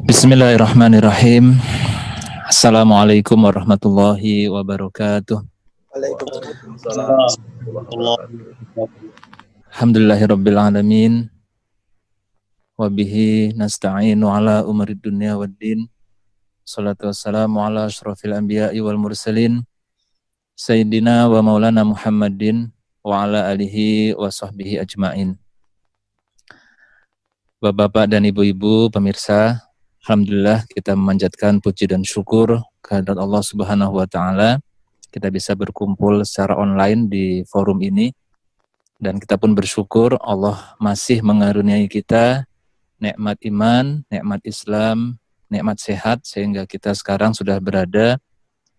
Bismillahirrahmanirrahim. Assalamualaikum warahmatullahi wabarakatuh. Waalaikumsalam. Alhamdulillahirabbil alamin. Wa bihi nasta'inu ala umuri dunya waddin. Salatu wassalamu ala asyrafil anbiya'i wal mursalin. Sayyidina wa maulana Muhammadin wa ala alihi wa sahbihi ajma'in. Bapak-bapak dan ibu-ibu pemirsa, alhamdulillah kita memanjatkan puji dan syukur kehadirat Allah Subhanahu wa taala. Kita bisa berkumpul secara online di forum ini dan kita pun bersyukur Allah masih mengaruniai kita nikmat iman, nikmat Islam, nikmat sehat sehingga kita sekarang sudah berada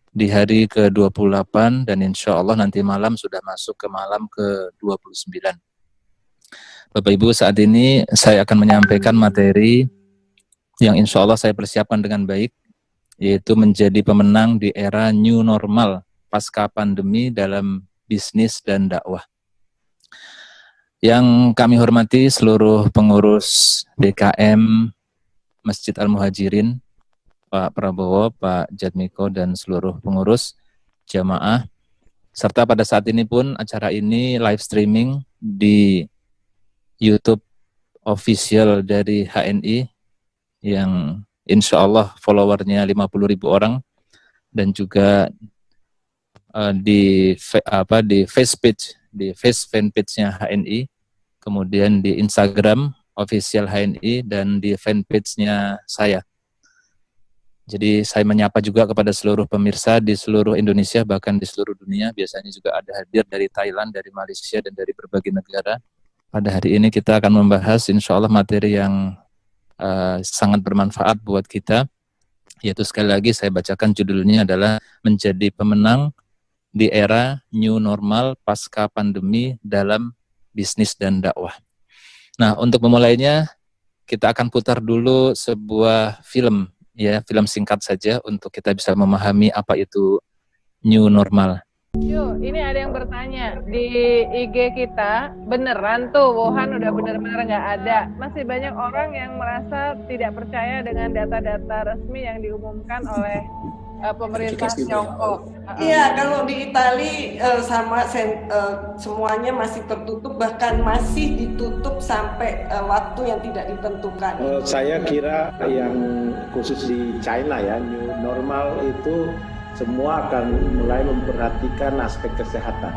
di hari ke-28 dan insya Allah nanti malam sudah masuk ke malam ke-29. Bapak Ibu, saat ini saya akan menyampaikan materi yang insya Allah saya persiapkan dengan baik, yaitu menjadi pemenang di era new normal pasca pandemi dalam bisnis dan dakwah. Yang kami hormati seluruh pengurus DKM Masjid Al-Muhajirin, Pak Prabowo, Pak Jatmiko, dan seluruh pengurus jamaah. Serta pada saat ini pun acara ini live streaming di YouTube official dari HNI yang insya Allah followernya 50.000 orang dan juga di fanpage-nya HNI, kemudian di Instagram official HNI dan di fanpage-nya saya. Jadi saya menyapa juga kepada seluruh pemirsa di seluruh Indonesia, bahkan di seluruh dunia. Biasanya juga ada hadir dari Thailand, dari Malaysia, dan dari berbagai negara. Pada hari ini kita akan membahas insya Allah materi yang sangat bermanfaat buat kita, yaitu sekali lagi saya bacakan judulnya adalah menjadi pemenang di era new normal pasca pandemi dalam bisnis dan dakwah. Nah, untuk memulainya kita akan putar dulu sebuah film, ya, film singkat saja untuk kita bisa memahami apa itu new normal. Yuk, ini ada yang bertanya di IG kita, beneran tuh Wuhan udah bener-bener nggak ada. Masih banyak orang yang merasa tidak percaya dengan data-data resmi yang diumumkan oleh pemerintah Tiongkok. Iya, kalau di Itali semuanya masih tertutup, bahkan masih ditutup sampai waktu yang tidak ditentukan. Saya kira yang khusus di China ya, new normal itu semua akan mulai memperhatikan aspek kesehatan.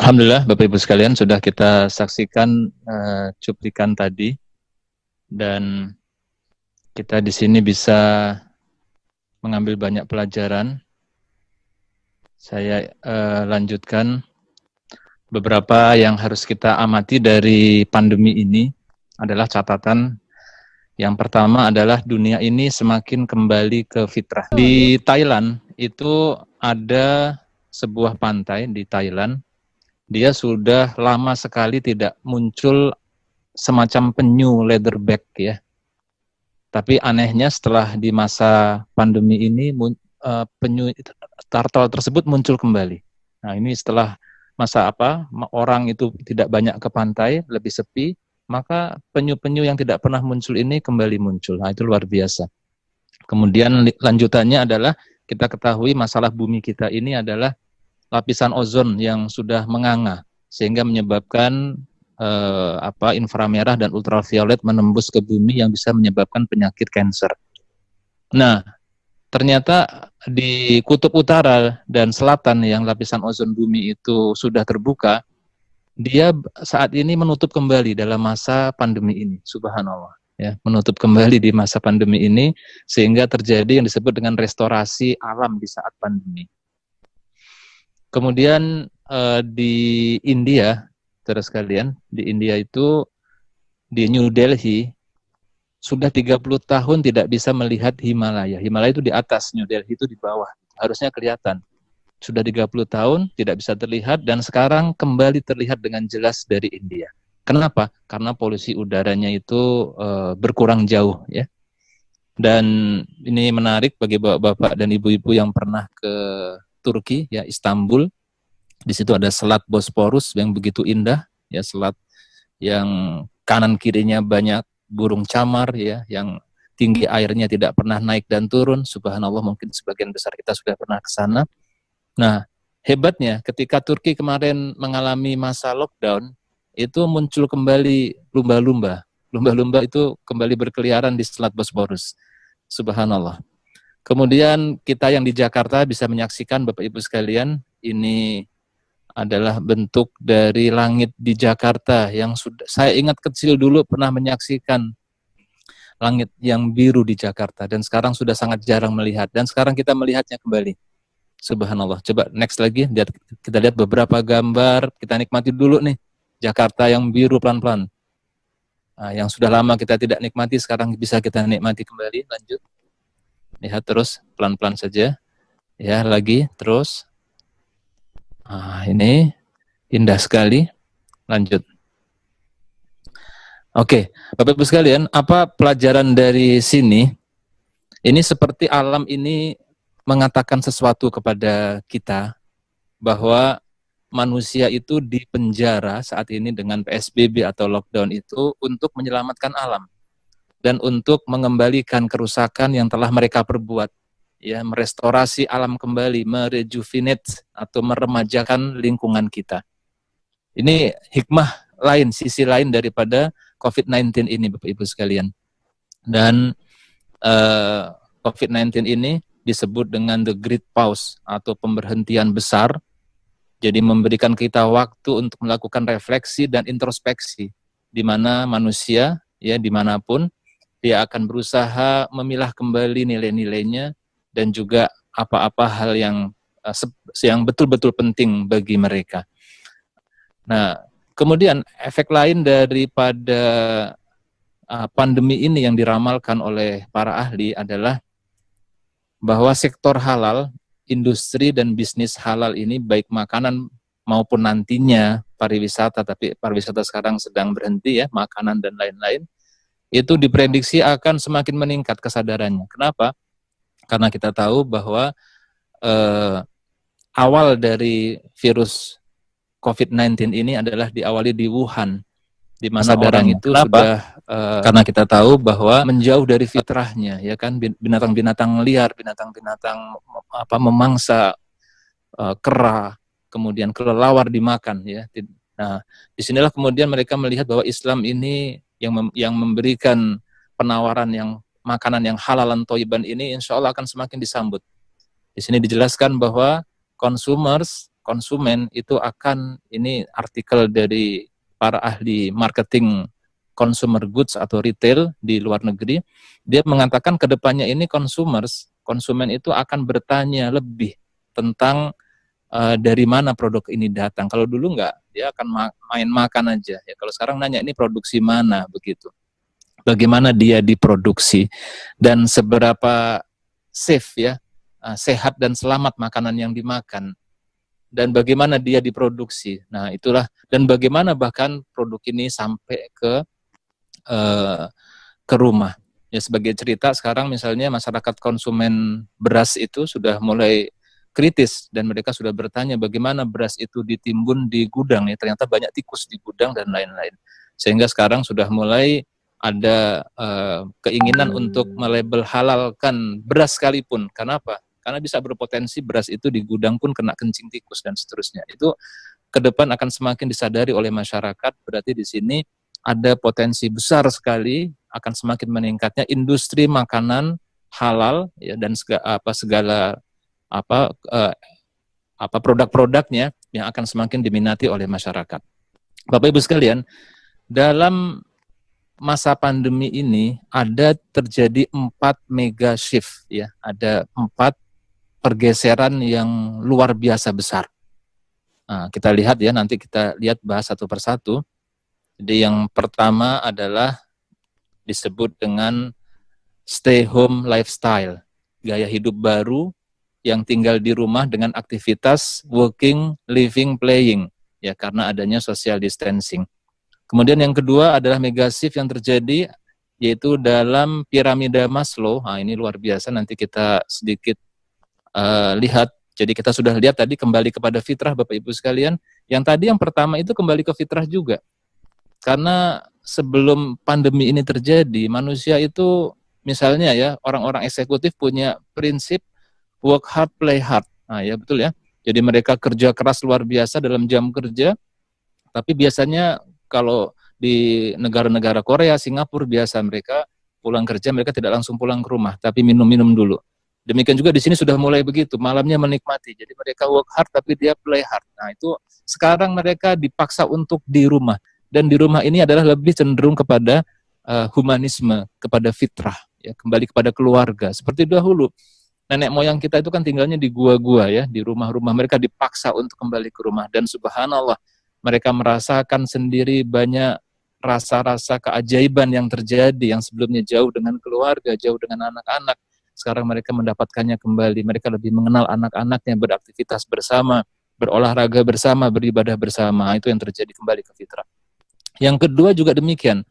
Alhamdulillah Bapak Ibu sekalian, sudah kita saksikan cuplikan tadi, dan kita di sini bisa mengambil banyak pelajaran. Saya lanjutkan beberapa yang harus kita amati dari pandemi ini adalah catatan. Yang pertama adalah dunia ini semakin kembali ke fitrah. Di Thailand itu ada sebuah pantai di Thailand. Dia sudah lama sekali tidak muncul semacam penyu leatherback ya. Tapi anehnya setelah di masa pandemi ini penyu turtle tersebut muncul kembali. Nah, ini setelah masa orang itu tidak banyak ke pantai, lebih sepi, maka penyu-penyu yang tidak pernah muncul ini kembali muncul. Nah, itu luar biasa. Kemudian lanjutannya adalah kita ketahui masalah bumi kita ini adalah lapisan ozon yang sudah menganga, sehingga menyebabkan inframerah dan ultraviolet menembus ke bumi yang bisa menyebabkan penyakit kanker. Nah, ternyata di kutub utara dan selatan yang lapisan ozon bumi itu sudah terbuka, dia saat ini menutup kembali dalam masa pandemi ini, subhanallah. Ya, menutup kembali di masa pandemi ini, sehingga terjadi yang disebut dengan restorasi alam di saat pandemi. Kemudian di India, terus kalian, di India itu, di New Delhi, sudah 30 tahun tidak bisa melihat Himalaya. Himalaya itu di atas, New Delhi itu di bawah. Harusnya kelihatan. Sudah 30 tahun tidak bisa terlihat, dan sekarang kembali terlihat dengan jelas dari India. Kenapa? Karena polusi udaranya itu berkurang jauh, ya. Dan ini menarik bagi bapak-bapak dan ibu-ibu yang pernah ke Turki, ya, Istanbul. Di situ ada Selat Bosporus yang begitu indah, ya, selat yang kanan kirinya banyak burung camar, ya, yang tinggi airnya tidak pernah naik dan turun. Subhanallah, mungkin sebagian besar kita sudah pernah ke sana. Nah, hebatnya ketika Turki kemarin mengalami masa lockdown, itu muncul kembali lumba-lumba. Lumba-lumba itu kembali berkeliaran di Selat Bosporus. Subhanallah. Kemudian kita yang di Jakarta bisa menyaksikan, Bapak Ibu sekalian, ini adalah bentuk dari langit di Jakarta yang sudah saya ingat kecil dulu pernah menyaksikan langit yang biru di Jakarta, dan sekarang sudah sangat jarang melihat, dan sekarang kita melihatnya kembali. Subhanallah. Coba next lagi, kita lihat beberapa gambar, kita nikmati dulu nih Jakarta yang biru pelan-pelan. Nah, yang sudah lama kita tidak nikmati, sekarang bisa kita nikmati kembali. Lanjut. Lihat terus, pelan-pelan saja. Ya, lagi, terus. Nah, ini indah sekali. Lanjut. Oke, Bapak Ibu sekalian, apa pelajaran dari sini? Ini seperti alam ini mengatakan sesuatu kepada kita, bahwa manusia itu dipenjara saat ini dengan PSBB atau lockdown itu untuk menyelamatkan alam dan untuk mengembalikan kerusakan yang telah mereka perbuat, ya, merestorasi alam kembali, merejuvenate atau meremajakan lingkungan kita. Ini hikmah lain, sisi lain daripada COVID-19 ini, Bapak Ibu sekalian. Dan COVID-19 ini disebut dengan the great pause atau pemberhentian besar. Jadi memberikan kita waktu untuk melakukan refleksi dan introspeksi, di mana manusia, ya, dimanapun, dia akan berusaha memilah kembali nilai-nilainya dan juga apa-apa hal yang betul-betul penting bagi mereka. Nah, kemudian efek lain daripada pandemi ini yang diramalkan oleh para ahli adalah bahwa sektor halal, industri dan bisnis halal ini, baik makanan maupun nantinya pariwisata, tapi pariwisata sekarang sedang berhenti, ya, makanan dan lain-lain, itu diprediksi akan semakin meningkat kesadarannya. Kenapa? Karena kita tahu bahwa awal dari virus COVID-19 ini adalah diawali di Wuhan, di mana orang itu sudah karena kita tahu bahwa menjauh dari fitrahnya, ya kan, binatang-binatang liar, binatang-binatang memangsa kera, kemudian kelelawar dimakan, ya. Nah, disinilah kemudian mereka melihat bahwa Islam ini yang memberikan penawaran yang makanan yang halalan thayyiban ini, insya Allah akan semakin disambut. Di sini dijelaskan bahwa consumers konsumen itu akan, ini artikel dari para ahli marketing consumer goods atau retail di luar negeri, dia mengatakan ke depannya ini konsumen itu akan bertanya lebih tentang dari mana produk ini datang. Kalau dulu enggak, dia akan main makan aja. Ya, kalau sekarang nanya ini produksi mana begitu. Bagaimana dia diproduksi dan seberapa safe ya, sehat dan selamat makanan yang dimakan. Dan bagaimana dia diproduksi. Nah, itulah, dan bagaimana bahkan produk ini sampai ke rumah. Ya, sebagai cerita sekarang misalnya masyarakat konsumen beras itu sudah mulai kritis dan mereka sudah bertanya bagaimana beras itu ditimbun di gudang ya, ternyata banyak tikus di gudang dan lain-lain. Sehingga sekarang sudah mulai ada keinginan untuk melabel halalkan beras sekalipun. Kenapa? Karena bisa berpotensi beras itu di gudang pun kena kencing tikus dan seterusnya. Itu ke depan akan semakin disadari oleh masyarakat. Berarti di sini ada potensi besar sekali akan semakin meningkatnya industri makanan halal ya, dan segala produk-produknya yang akan semakin diminati oleh masyarakat. Bapak Ibu sekalian, dalam masa pandemi ini ada terjadi 4 mega shift ya, ada 4 pergeseran yang luar biasa besar. Nah, kita lihat ya, nanti kita lihat bahas satu persatu. Jadi yang pertama adalah disebut dengan stay home lifestyle, gaya hidup baru yang tinggal di rumah dengan aktivitas working, living, playing, ya karena adanya social distancing. Kemudian yang kedua adalah mega shift yang terjadi yaitu dalam piramida Maslow. Nah, ini luar biasa, nanti kita sedikit lihat. Jadi kita sudah lihat tadi kembali kepada fitrah Bapak Ibu sekalian. Yang tadi yang pertama itu kembali ke fitrah juga. Karena sebelum pandemi ini terjadi, manusia itu misalnya ya, orang-orang eksekutif punya prinsip work hard, play hard. Nah ya betul ya. Jadi mereka kerja keras luar biasa dalam jam kerja, tapi biasanya kalau di negara-negara Korea, Singapura biasa mereka pulang kerja, mereka tidak langsung pulang ke rumah, tapi minum-minum dulu. Demikian juga di sini sudah mulai begitu, malamnya menikmati. Jadi mereka work hard tapi dia play hard. Nah itu sekarang mereka dipaksa untuk di rumah. Dan di rumah ini adalah lebih cenderung kepada humanisme, kepada fitrah, ya, kembali kepada keluarga. Seperti dahulu, nenek moyang kita itu kan tinggalnya di gua-gua ya, di rumah-rumah. Mereka dipaksa untuk kembali ke rumah. Dan subhanallah, mereka merasakan sendiri banyak rasa-rasa keajaiban yang terjadi, yang sebelumnya jauh dengan keluarga, jauh dengan anak-anak. Sekarang mereka mendapatkannya kembali. Mereka lebih mengenal anak-anaknya, beraktivitas bersama, berolahraga bersama, beribadah bersama. Itu yang terjadi kembali ke fitrah. Yang kedua juga demikian,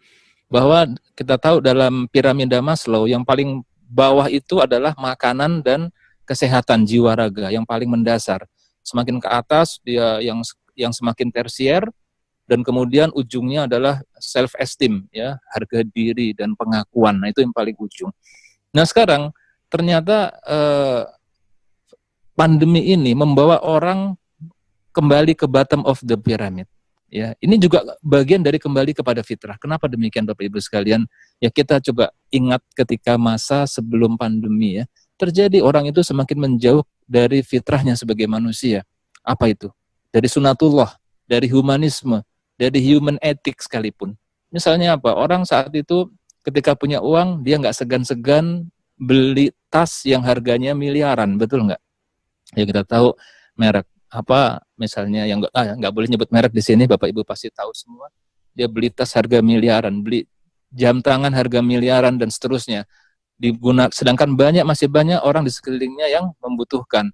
bahwa kita tahu dalam piramida Maslow yang paling bawah itu adalah makanan dan kesehatan jiwa raga yang paling mendasar. Semakin ke atas dia yang semakin tersier, dan kemudian ujungnya adalah self esteem ya, harga diri dan pengakuan. Nah, itu yang paling ujung. Nah, sekarang ternyata pandemi ini membawa orang kembali ke bottom of the pyramid. Ya, ini juga bagian dari kembali kepada fitrah. Kenapa demikian Bapak Ibu sekalian? Ya kita coba ingat ketika masa sebelum pandemi ya, terjadi orang itu semakin menjauh dari fitrahnya sebagai manusia. Apa itu? Dari sunatullah, dari humanisme, dari human ethics sekalipun. Misalnya apa? Orang saat itu ketika punya uang, dia nggak segan-segan beli tas yang harganya miliaran, betul nggak? Ya kita tahu merek apa misalnya yang nggak boleh nyebut merek di sini, Bapak Ibu pasti tahu semua. Dia beli tas harga miliaran, beli jam tangan harga miliaran dan seterusnya. Sedangkan masih banyak orang di sekelilingnya yang membutuhkan.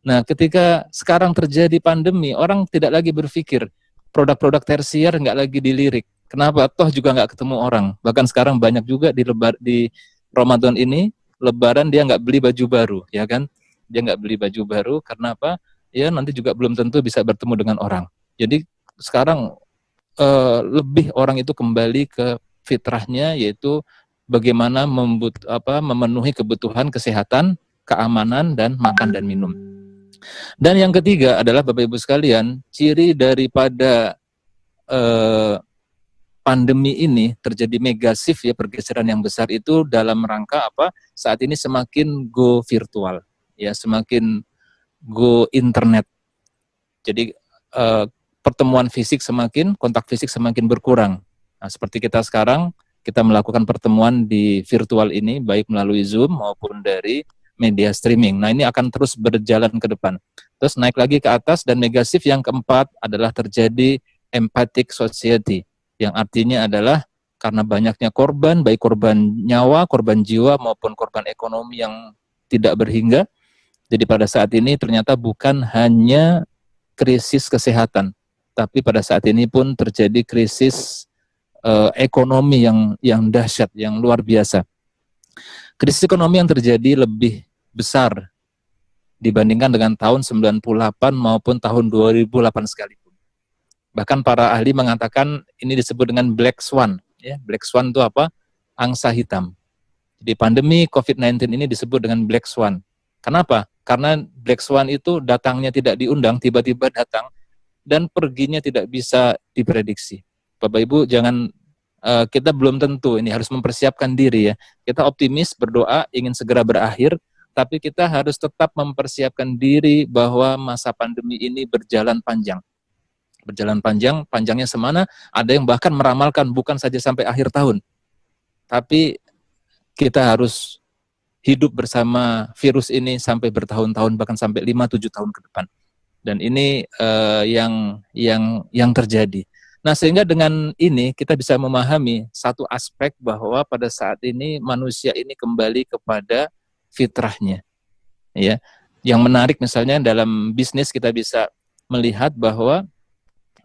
Nah, ketika sekarang terjadi pandemi, orang tidak lagi berpikir produk-produk tersier, nggak lagi dilirik. Kenapa? Toh juga nggak ketemu orang. Bahkan sekarang banyak juga di Ramadan ini, Lebaran dia nggak beli baju baru, ya kan? Dia nggak beli baju baru karena apa? Ya nanti juga belum tentu bisa bertemu dengan orang. Jadi sekarang lebih orang itu kembali ke fitrahnya, yaitu bagaimana memenuhi kebutuhan kesehatan, keamanan, dan makan dan minum. Dan yang ketiga adalah Bapak Ibu sekalian, ciri daripada pandemi ini terjadi mega shift ya, pergeseran yang besar itu dalam rangka apa? Saat ini semakin go virtual, ya semakin go internet. Jadi pertemuan fisik kontak fisik semakin berkurang. Nah, seperti kita sekarang, kita melakukan pertemuan di virtual ini, baik melalui Zoom maupun dari media streaming. Nah, ini akan terus berjalan ke depan. Terus naik lagi ke atas, dan megasif yang keempat adalah terjadi empathic society, yang artinya adalah karena banyaknya korban, baik korban nyawa, korban jiwa, maupun korban ekonomi yang tidak berhingga. Jadi pada saat ini ternyata bukan hanya krisis kesehatan, tapi pada saat ini pun terjadi krisis ekonomi yang dahsyat, yang luar biasa. Krisis ekonomi yang terjadi lebih besar dibandingkan dengan tahun 98 maupun tahun 2008 sekalipun. Bahkan para ahli mengatakan ini disebut dengan Black Swan. Ya, Black Swan itu apa? Angsa hitam. Jadi pandemi COVID-19 ini disebut dengan Black Swan. Kenapa? Karena Black Swan itu datangnya tidak diundang, tiba-tiba datang, dan perginya tidak bisa diprediksi. Bapak Ibu jangan, kita belum tentu, ini harus mempersiapkan diri ya. Kita optimis, berdoa, ingin segera berakhir, tapi kita harus tetap mempersiapkan diri bahwa masa pandemi ini berjalan panjang. Berjalan panjang, panjangnya semana, ada yang bahkan meramalkan bukan saja sampai akhir tahun, tapi kita harus hidup bersama virus ini sampai bertahun-tahun, bahkan sampai 5-7 tahun ke depan. Dan ini yang terjadi. Nah, sehingga dengan ini kita bisa memahami satu aspek bahwa pada saat ini manusia ini kembali kepada fitrahnya. Ya. Yang menarik misalnya dalam bisnis kita bisa melihat bahwa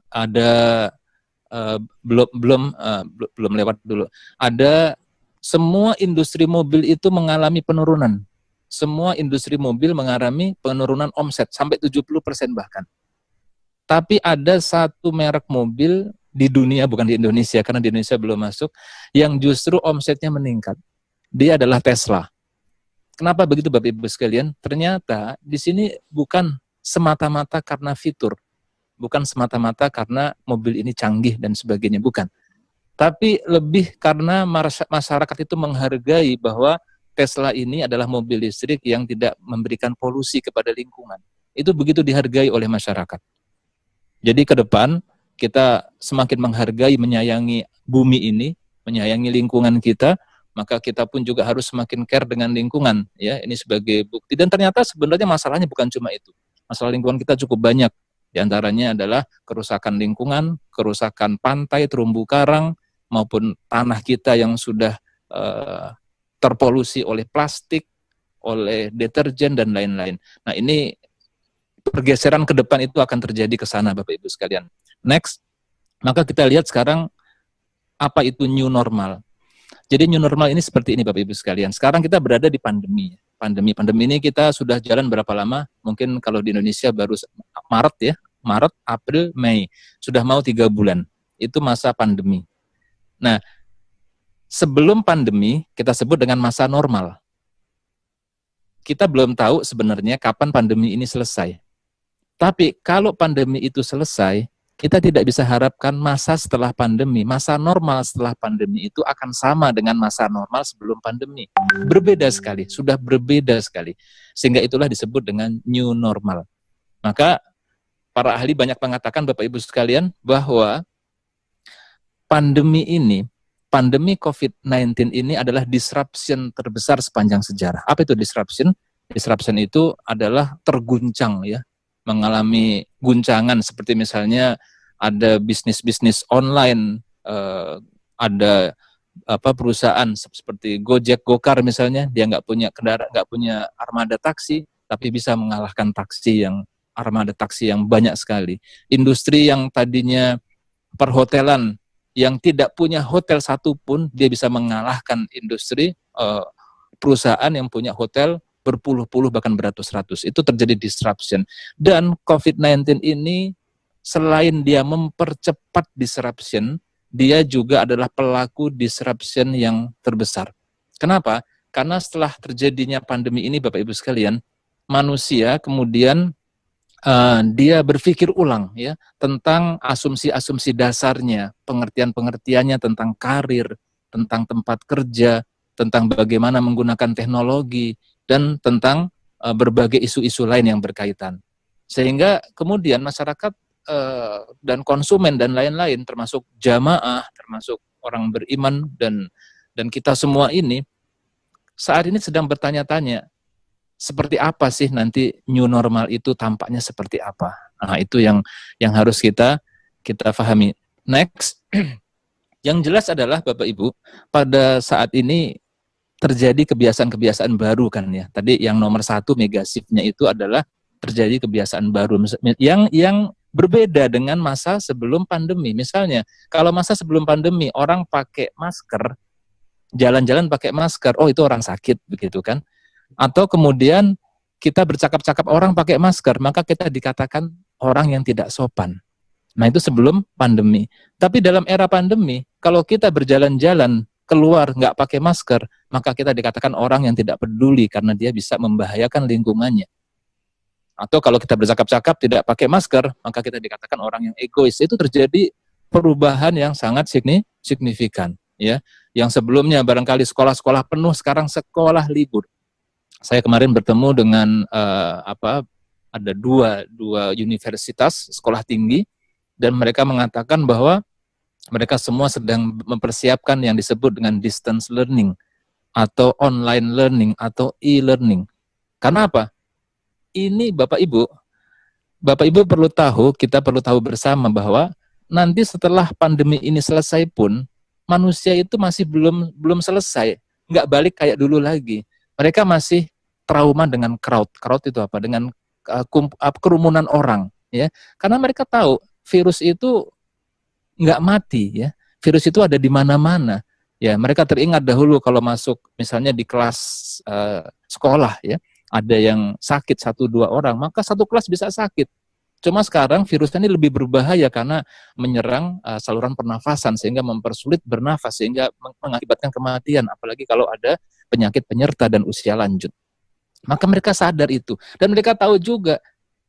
ada belum lewat dulu. Ada semua industri mobil itu mengalami penurunan. Semua industri mobil mengalami penurunan omset sampai 70% bahkan. Tapi ada satu merek mobil di dunia, bukan di Indonesia, karena di Indonesia belum masuk, yang justru omsetnya meningkat. Dia adalah Tesla. Kenapa begitu Bapak Ibu sekalian? Ternyata di sini bukan semata-mata karena fitur, bukan semata-mata karena mobil ini canggih dan sebagainya, bukan. Tapi lebih karena masyarakat itu menghargai bahwa Tesla ini adalah mobil listrik yang tidak memberikan polusi kepada lingkungan. Itu begitu dihargai oleh masyarakat. Jadi ke depan kita semakin menghargai, menyayangi bumi ini, menyayangi lingkungan kita, maka kita pun juga harus semakin care dengan lingkungan. Ya, ini sebagai bukti. Dan ternyata sebenarnya masalahnya bukan cuma itu. Masalah lingkungan kita cukup banyak. Di antaranya adalah kerusakan lingkungan, kerusakan pantai, terumbu karang, maupun tanah kita yang sudah terpolusi oleh plastik, oleh deterjen, dan lain-lain. Nah, ini pergeseran ke depan itu akan terjadi ke sana, Bapak Ibu sekalian. Next, maka kita lihat sekarang apa itu new normal. Jadi new normal ini seperti ini, Bapak Ibu sekalian. Sekarang kita berada di pandemi. Pandemi ini kita sudah jalan berapa lama? Mungkin kalau di Indonesia baru Maret ya, Maret, April, Mei. Sudah mau 3 bulan. Itu masa pandemi. Nah, sebelum pandemi kita sebut dengan masa normal. Kita belum tahu sebenarnya kapan pandemi ini selesai. Tapi kalau pandemi itu selesai, kita tidak bisa harapkan masa setelah pandemi. Masa normal setelah pandemi itu akan sama dengan masa normal sebelum pandemi. Berbeda sekali, sudah berbeda sekali. Sehingga itulah disebut dengan new normal. Maka para ahli banyak mengatakan, Bapak Ibu sekalian, bahwa pandemi COVID-19 ini adalah disruption terbesar sepanjang sejarah. Apa itu disruption? Disruption itu adalah terguncang ya, mengalami guncangan seperti misalnya ada bisnis-bisnis online, ada perusahaan seperti Gojek, Gokar misalnya, dia nggak punya kendaraan, nggak punya armada taksi, tapi bisa mengalahkan armada taksi yang banyak sekali. Industri yang tadinya perhotelan yang tidak punya hotel satupun, dia bisa mengalahkan industri perusahaan yang punya hotel berpuluh-puluh bahkan beratus-ratus. Itu terjadi disruption. Dan COVID-19 ini selain dia mempercepat disruption, dia juga adalah pelaku disruption yang terbesar. Kenapa? Karena setelah terjadinya pandemi ini, Bapak Ibu sekalian, manusia kemudian dia berpikir ulang ya tentang asumsi-asumsi dasarnya, pengertian-pengertiannya tentang karir, tentang tempat kerja, tentang bagaimana menggunakan teknologi, dan tentang berbagai isu-isu lain yang berkaitan. Sehingga kemudian masyarakat dan konsumen dan lain-lain, termasuk jamaah, termasuk orang beriman dan kita semua ini saat ini sedang bertanya-tanya, seperti apa sih nanti new normal itu, tampaknya seperti apa. Nah, itu yang harus kita pahami. Next, yang jelas adalah Bapak Ibu, pada saat ini terjadi kebiasaan-kebiasaan baru kan ya. Tadi yang nomor 1 mega shift-nya itu adalah terjadi kebiasaan baru yang berbeda dengan masa sebelum pandemi. Misalnya, kalau masa sebelum pandemi orang pakai masker, jalan-jalan pakai masker, oh itu orang sakit begitu kan. Atau kemudian kita bercakap-cakap orang pakai masker, maka kita dikatakan orang yang tidak sopan. Nah, itu sebelum pandemi. Tapi dalam era pandemi, kalau kita berjalan-jalan keluar nggak pakai masker, maka kita dikatakan orang yang tidak peduli karena dia bisa membahayakan lingkungannya. Atau kalau kita bercakap-cakap tidak pakai masker, maka kita dikatakan orang yang egois. Itu terjadi perubahan yang sangat signifikan, ya. Yang sebelumnya barangkali sekolah-sekolah penuh, sekarang sekolah libur. Saya kemarin bertemu dengan ada dua universitas sekolah tinggi, dan mereka mengatakan bahwa mereka semua sedang mempersiapkan yang disebut dengan distance learning atau online learning atau e-learning. Karena apa? Ini Bapak Ibu perlu tahu, kita perlu tahu bersama bahwa nanti setelah pandemi ini selesai pun manusia itu masih belum selesai, nggak balik kayak dulu lagi. Mereka masih trauma dengan crowd itu apa? Dengan kerumunan orang, ya. Karena mereka tahu virus itu nggak mati, ya. Virus itu ada di mana-mana. Ya, mereka teringat dahulu kalau masuk misalnya di kelas sekolah, ya. Ada yang sakit 1-2 orang, maka satu kelas bisa sakit. Cuma sekarang virusnya ini lebih berbahaya karena menyerang saluran pernafasan sehingga mempersulit bernafas sehingga mengakibatkan kematian, apalagi kalau ada penyakit penyerta dan usia lanjut. Maka mereka sadar itu, dan mereka tahu juga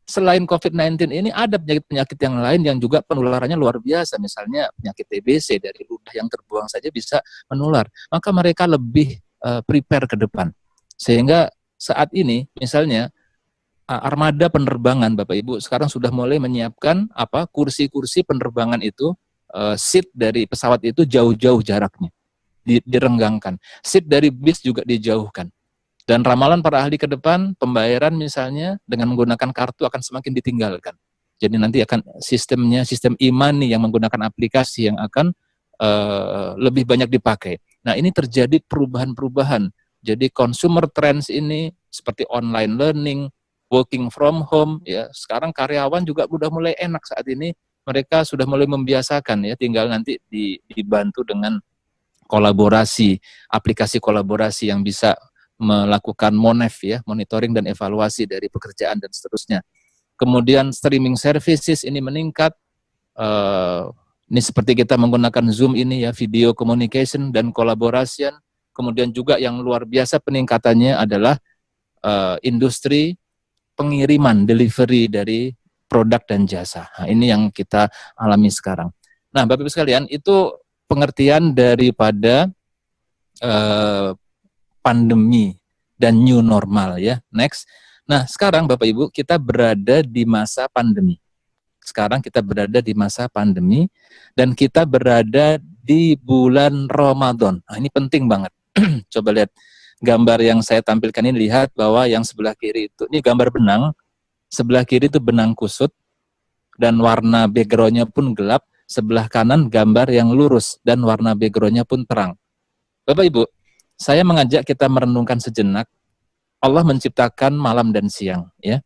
selain COVID-19 ini ada penyakit-penyakit yang lain yang juga penularannya luar biasa, misalnya penyakit TBC dari ludah yang terbuang saja bisa menular. Maka mereka lebih prepare ke depan. Sehingga saat ini misalnya armada penerbangan Bapak Ibu sekarang sudah mulai menyiapkan kursi-kursi penerbangan itu, seat dari pesawat itu jauh-jauh jaraknya direnggangkan. Seat dari bis juga dijauhkan. Dan ramalan para ahli ke depan, pembayaran misalnya dengan menggunakan kartu akan semakin ditinggalkan. Jadi nanti akan sistem e-money yang menggunakan aplikasi yang akan lebih banyak dipakai. Nah, ini terjadi perubahan-perubahan. Jadi consumer trends ini seperti online learning, working from home, ya. Sekarang karyawan juga udah mulai enak saat ini. Mereka sudah mulai membiasakan, ya. Tinggal nanti dibantu dengan kolaborasi, aplikasi kolaborasi yang bisa melakukan MONEV, ya, monitoring dan evaluasi dari pekerjaan dan seterusnya. Kemudian streaming services ini meningkat. Ini seperti kita menggunakan Zoom ini, ya, video communication dan collaboration. Kemudian juga yang luar biasa peningkatannya adalah industri pengiriman, delivery dari produk dan jasa. Nah, ini yang kita alami sekarang. Nah, Bapak Ibu sekalian, itu pengertian daripada pandemi dan new normal, ya. Next. Nah, sekarang Bapak Ibu kita berada di masa pandemi. Sekarang kita berada di masa pandemi dan kita berada di bulan Ramadan. Nah, ini penting banget. Coba lihat gambar yang saya tampilkan ini, lihat bahwa yang sebelah kiri itu, ini gambar benang, sebelah kiri itu benang kusut, dan warna background-nya pun gelap, sebelah kanan gambar yang lurus, dan warna background-nya pun terang. Bapak Ibu, saya mengajak kita merenungkan sejenak, Allah menciptakan malam dan siang, ya.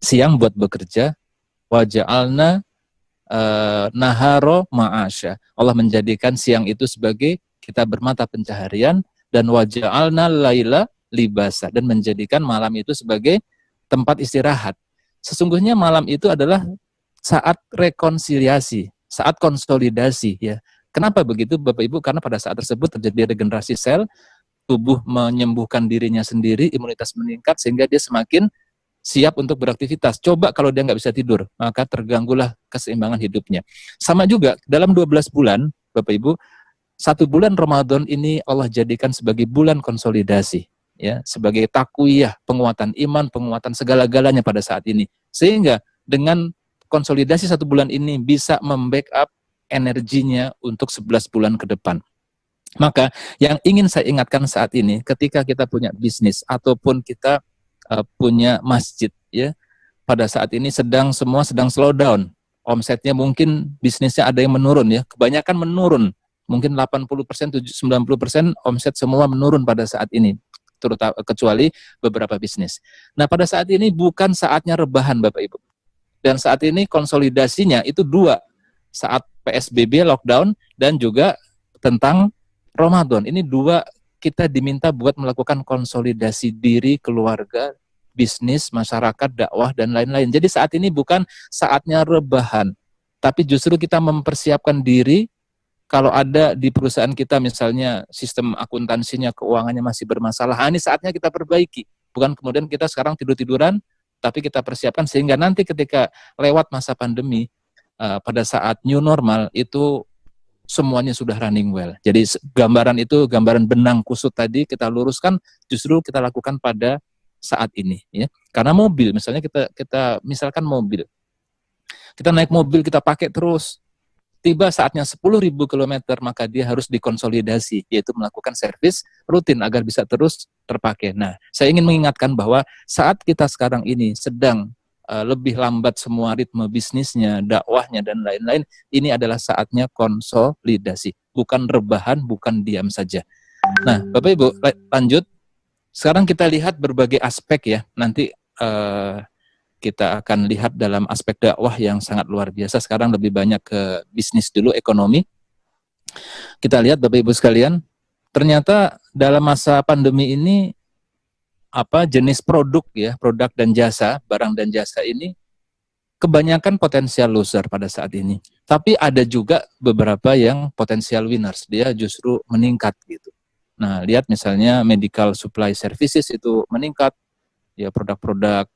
Siang buat bekerja, wa ja'alna naharo ma'asya. Allah menjadikan siang itu sebagai kita bermata pencaharian, dan wa ja'alna laila libasa, dan menjadikan malam itu sebagai tempat istirahat. Sesungguhnya malam itu adalah saat rekonsiliasi, saat konsolidasi, ya. Kenapa begitu Bapak Ibu? Karena pada saat tersebut terjadi regenerasi sel, tubuh menyembuhkan dirinya sendiri, imunitas meningkat sehingga dia semakin siap untuk beraktivitas. Coba kalau dia nggak bisa tidur, maka terganggulah keseimbangan hidupnya. Sama juga dalam 12 bulan, Bapak Ibu, 1 bulan Ramadan ini Allah jadikan sebagai bulan konsolidasi, ya, sebagai takwiyah, penguatan iman, penguatan segala-galanya pada saat ini. Sehingga dengan konsolidasi 1 bulan ini bisa membackup energinya untuk 11 bulan ke depan. Maka yang ingin saya ingatkan saat ini, ketika kita punya bisnis ataupun kita punya masjid, ya, pada saat ini semua sedang slow down. Omsetnya mungkin bisnisnya ada yang menurun, ya, kebanyakan menurun. Mungkin 80%, 90% omset semua menurun pada saat ini, terutama kecuali beberapa bisnis. Nah, pada saat ini bukan saatnya rebahan, Bapak Ibu. Dan saat ini konsolidasinya itu 2, saat PSBB lockdown dan juga tentang Ramadan. Ini 2 kita diminta buat melakukan konsolidasi diri, keluarga, bisnis, masyarakat, dakwah, dan lain-lain. Jadi saat ini bukan saatnya rebahan, tapi justru kita mempersiapkan diri. Kalau ada di perusahaan kita misalnya sistem akuntansinya, keuangannya masih bermasalah, ini saatnya kita perbaiki. Bukan kemudian kita sekarang tidur-tiduran, tapi kita persiapkan sehingga nanti ketika lewat masa pandemi, pada saat new normal itu semuanya sudah running well. Jadi gambaran benang kusut tadi kita luruskan, justru kita lakukan pada saat ini, ya. Karena mobil, misalnya kita misalkan mobil, kita naik mobil, kita pakai terus, tiba saatnya 10.000 km, maka dia harus dikonsolidasi, yaitu melakukan servis rutin agar bisa terus terpakai. Nah, saya ingin mengingatkan bahwa saat kita sekarang ini sedang lebih lambat semua ritme bisnisnya, dakwahnya, dan lain-lain, ini adalah saatnya konsolidasi. Bukan rebahan, bukan diam saja. Nah, Bapak Ibu, lanjut. Sekarang kita lihat berbagai aspek, ya. Nanti kita akan lihat dalam aspek dakwah yang sangat luar biasa. Sekarang lebih banyak ke bisnis dulu, ekonomi. Kita lihat Bapak Ibu sekalian, ternyata dalam masa pandemi ini jenis produk, ya, produk dan jasa, barang dan jasa ini kebanyakan potensial loser pada saat ini. Tapi ada juga beberapa yang potensial winners, dia justru meningkat gitu. Nah, lihat misalnya medical supply services itu meningkat, ya, produk-produk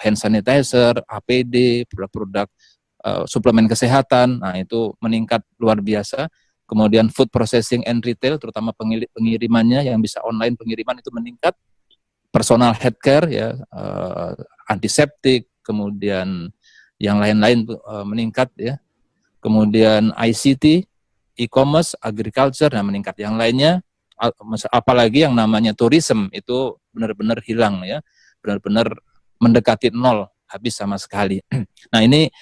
hand sanitizer, APD, produk-produk suplemen kesehatan, nah itu meningkat luar biasa. Kemudian food processing and retail, terutama pengirimannya yang bisa online pengiriman itu meningkat. Personal healthcare, ya, antiseptik, kemudian yang lain-lain meningkat, ya. Kemudian ICT, e-commerce, agriculture, nah meningkat. Yang lainnya, apalagi yang namanya tourism itu benar-benar hilang, ya, benar-benar mendekati 0, habis sama sekali. Nah, ini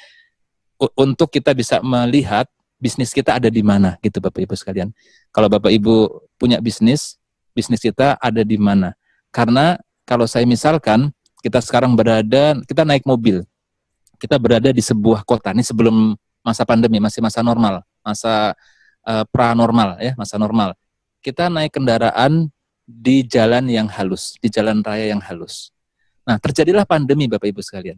untuk kita bisa melihat bisnis kita ada di mana, gitu Bapak Ibu sekalian. Kalau Bapak Ibu punya bisnis kita ada di mana? Karena kalau saya misalkan, kita sekarang kita naik mobil, kita berada di sebuah kota, ini sebelum masa pandemi, masih masa normal, masa pranormal, ya, masa normal. Kita naik kendaraan di jalan yang halus, di jalan raya yang halus. Nah, terjadilah pandemi Bapak Ibu sekalian.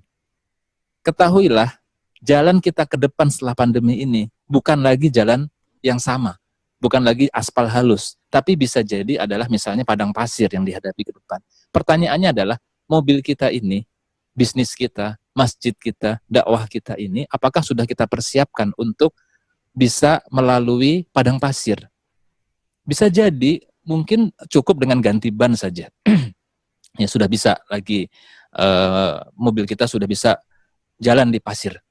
Ketahuilah, jalan kita ke depan setelah pandemi ini bukan lagi jalan yang sama, bukan lagi aspal halus, tapi bisa jadi adalah misalnya padang pasir yang dihadapi ke depan. Pertanyaannya adalah, mobil kita ini, bisnis kita, masjid kita, dakwah kita ini, apakah sudah kita persiapkan untuk bisa melalui padang pasir? Bisa jadi, mungkin cukup dengan ganti ban saja. Ya, sudah bisa lagi, mobil kita sudah bisa jalan di pasir.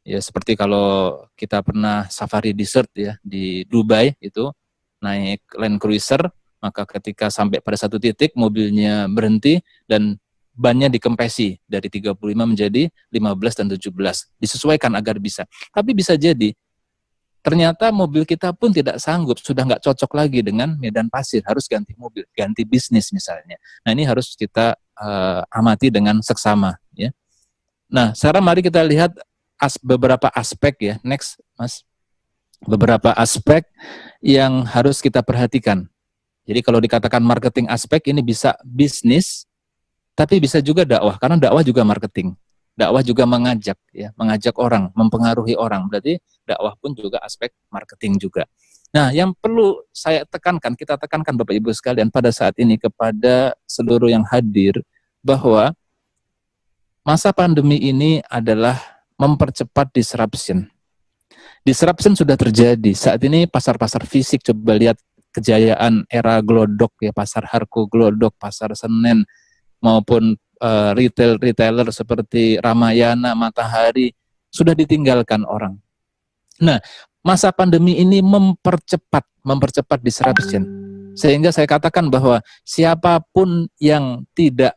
Ya, seperti kalau kita pernah safari desert, ya, di Dubai itu naik Land Cruiser, maka ketika sampai pada satu titik mobilnya berhenti dan bannya dikempesi dari 35 menjadi 15 dan 17, disesuaikan agar bisa. Tapi bisa jadi ternyata mobil kita pun tidak sanggup, sudah nggak cocok lagi dengan medan pasir, harus ganti mobil, ganti bisnis misalnya. Nah, ini harus kita amati dengan seksama, ya. Nah, sekarang mari kita lihat beberapa aspek, ya. Next, Mas. Beberapa aspek yang harus kita perhatikan. Jadi kalau dikatakan marketing aspek, ini bisa bisnis, tapi bisa juga dakwah, karena dakwah juga marketing. Dakwah juga mengajak, ya, mengajak orang, mempengaruhi orang. Berarti dakwah pun juga aspek marketing juga. Nah, yang perlu saya tekankan, kita tekankan Bapak Ibu sekalian pada saat ini kepada seluruh yang hadir, bahwa masa pandemi ini adalah mempercepat disruption. Disruption sudah terjadi. Saat ini pasar-pasar fisik, coba lihat kejayaan era Glodok, ya, pasar Harko Glodok, pasar Senen, maupun retailer seperti Ramayana, Matahari sudah ditinggalkan orang. Nah, masa pandemi ini mempercepat disruption. Sehingga saya katakan bahwa siapapun yang tidak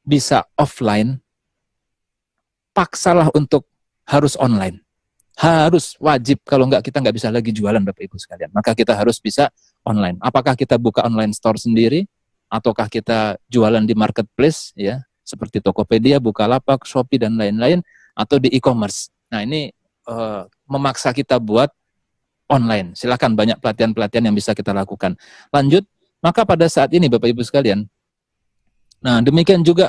bisa offline, paksalah untuk harus online. Harus wajib, kalau enggak kita nggak bisa lagi jualan Bapak Ibu sekalian. Maka kita harus bisa online. Apakah kita buka online store sendiri, ataukah kita jualan di marketplace, ya, seperti Tokopedia, Bukalapak, Shopee, dan lain-lain, atau di e-commerce. Nah, ini memaksa kita buat online. Silakan, banyak pelatihan-pelatihan yang bisa kita lakukan. Lanjut, maka pada saat ini Bapak Ibu sekalian, nah demikian juga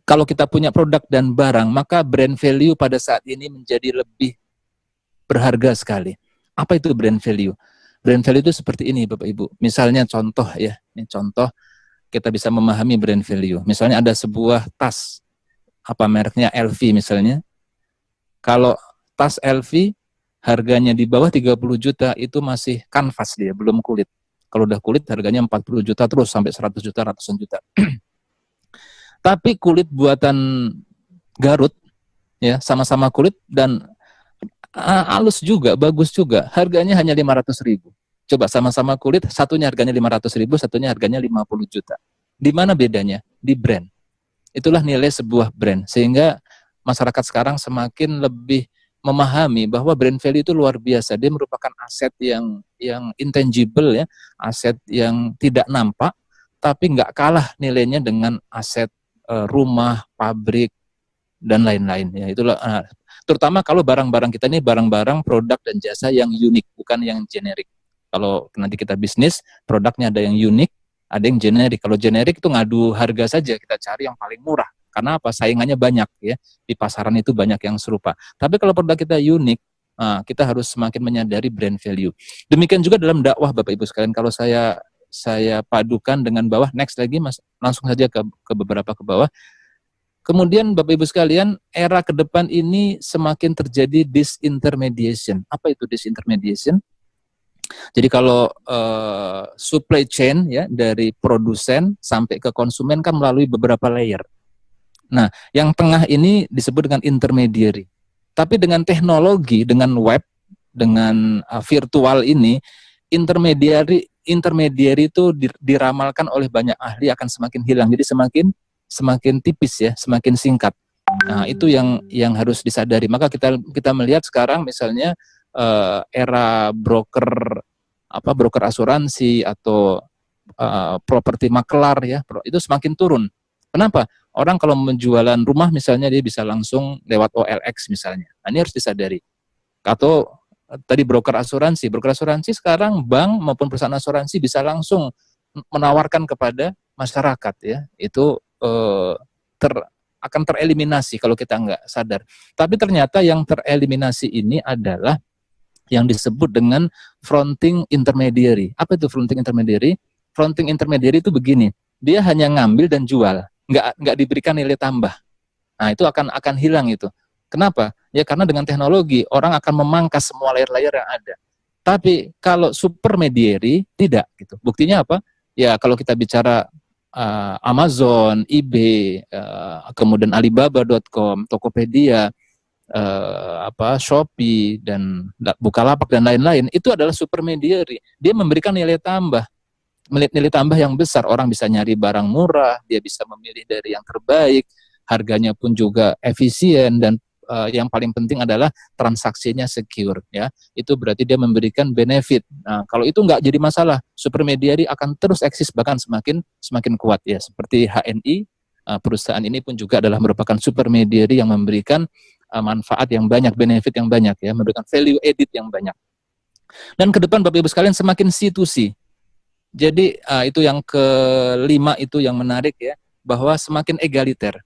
kalau kita punya produk dan barang, maka brand value pada saat ini menjadi lebih berharga sekali. Apa itu brand value? Brand value itu seperti ini Bapak Ibu. Misalnya contoh ya, ini contoh kita bisa memahami brand value. Misalnya ada sebuah tas, apa mereknya, LV misalnya. Kalau tas LV harganya di bawah 30 juta itu masih kanvas dia, belum kulit. Kalau udah kulit harganya 40 juta terus sampai 100 juta, ratusan juta. Tapi kulit buatan Garut, ya, sama-sama kulit dan halus juga, bagus juga. Harganya hanya 500.000. Coba sama-sama kulit, satunya harganya 500.000, satunya harganya 50 juta. Di mana bedanya? Di brand. Itulah nilai sebuah brand. Sehingga masyarakat sekarang semakin lebih memahami bahwa brand value itu luar biasa. Dia merupakan aset yang intangible, ya, aset yang tidak nampak, tapi nggak kalah nilainya dengan aset rumah, pabrik, dan lain-lain. Ya, itulah. Terutama kalau barang-barang kita ini barang-barang produk dan jasa yang unik, bukan yang generik. Kalau nanti kita bisnis, produknya ada yang unik, ada yang generik. Kalau generik itu ngadu harga saja, kita cari yang paling murah. Karena apa? Saingannya banyak, ya. Di pasaran itu banyak yang serupa. Tapi kalau produk kita unik, kita harus semakin menyadari brand value. Demikian juga dalam dakwah Bapak Ibu sekalian. Kalau saya padukan dengan bawah, next lagi Mas, langsung saja ke beberapa ke bawah. Kemudian Bapak Ibu sekalian, era ke depan ini semakin terjadi disintermediation. Apa itu disintermediation? Jadi kalau supply chain, ya, dari produsen sampai ke konsumen kan melalui beberapa layer. Nah, yang tengah ini disebut dengan intermediary. Tapi dengan teknologi, dengan web, dengan virtual ini, intermediary itu diramalkan oleh banyak ahli akan semakin hilang. Jadi semakin tipis, ya, semakin singkat. Nah, itu yang harus disadari. Maka kita melihat sekarang misalnya era broker asuransi atau properti makelar, ya, itu semakin turun. Kenapa? Orang kalau menjualan rumah misalnya dia bisa langsung lewat OLX misalnya. Nah, ini harus disadari. Atau tadi broker asuransi sekarang bank maupun perusahaan asuransi bisa langsung menawarkan kepada masyarakat, ya. Itu akan tereliminasi kalau kita nggak sadar. Tapi ternyata yang tereliminasi ini adalah yang disebut dengan fronting intermediary. Apa itu fronting intermediary? Fronting intermediary itu begini, dia hanya ngambil dan jual, nggak diberikan nilai tambah. Nah, itu akan hilang itu. Kenapa? Ya karena dengan teknologi orang akan memangkas semua layer-layer yang ada. Tapi kalau supermediary tidak gitu. Buktinya apa? Ya kalau kita bicara Amazon, eBay, kemudian Alibaba.com, Tokopedia, Shopee dan Bukalapak dan lain-lain, itu adalah supermediary. Dia memberikan nilai tambah yang besar. Orang bisa nyari barang murah, dia bisa memilih dari yang terbaik, harganya pun juga efisien, dan yang paling penting adalah transaksinya secure, ya. Itu berarti dia memberikan benefit. Nah, kalau itu nggak jadi masalah, supermediary akan terus eksis, bahkan semakin kuat, ya. Seperti HNI, perusahaan ini pun juga adalah merupakan supermediary yang memberikan manfaat yang banyak, benefit yang banyak, ya, memberikan value added yang banyak. Dan ke depan Bapak Ibu sekalian semakin C2C. Jadi itu yang kelima, itu yang menarik, ya, bahwa semakin egaliter.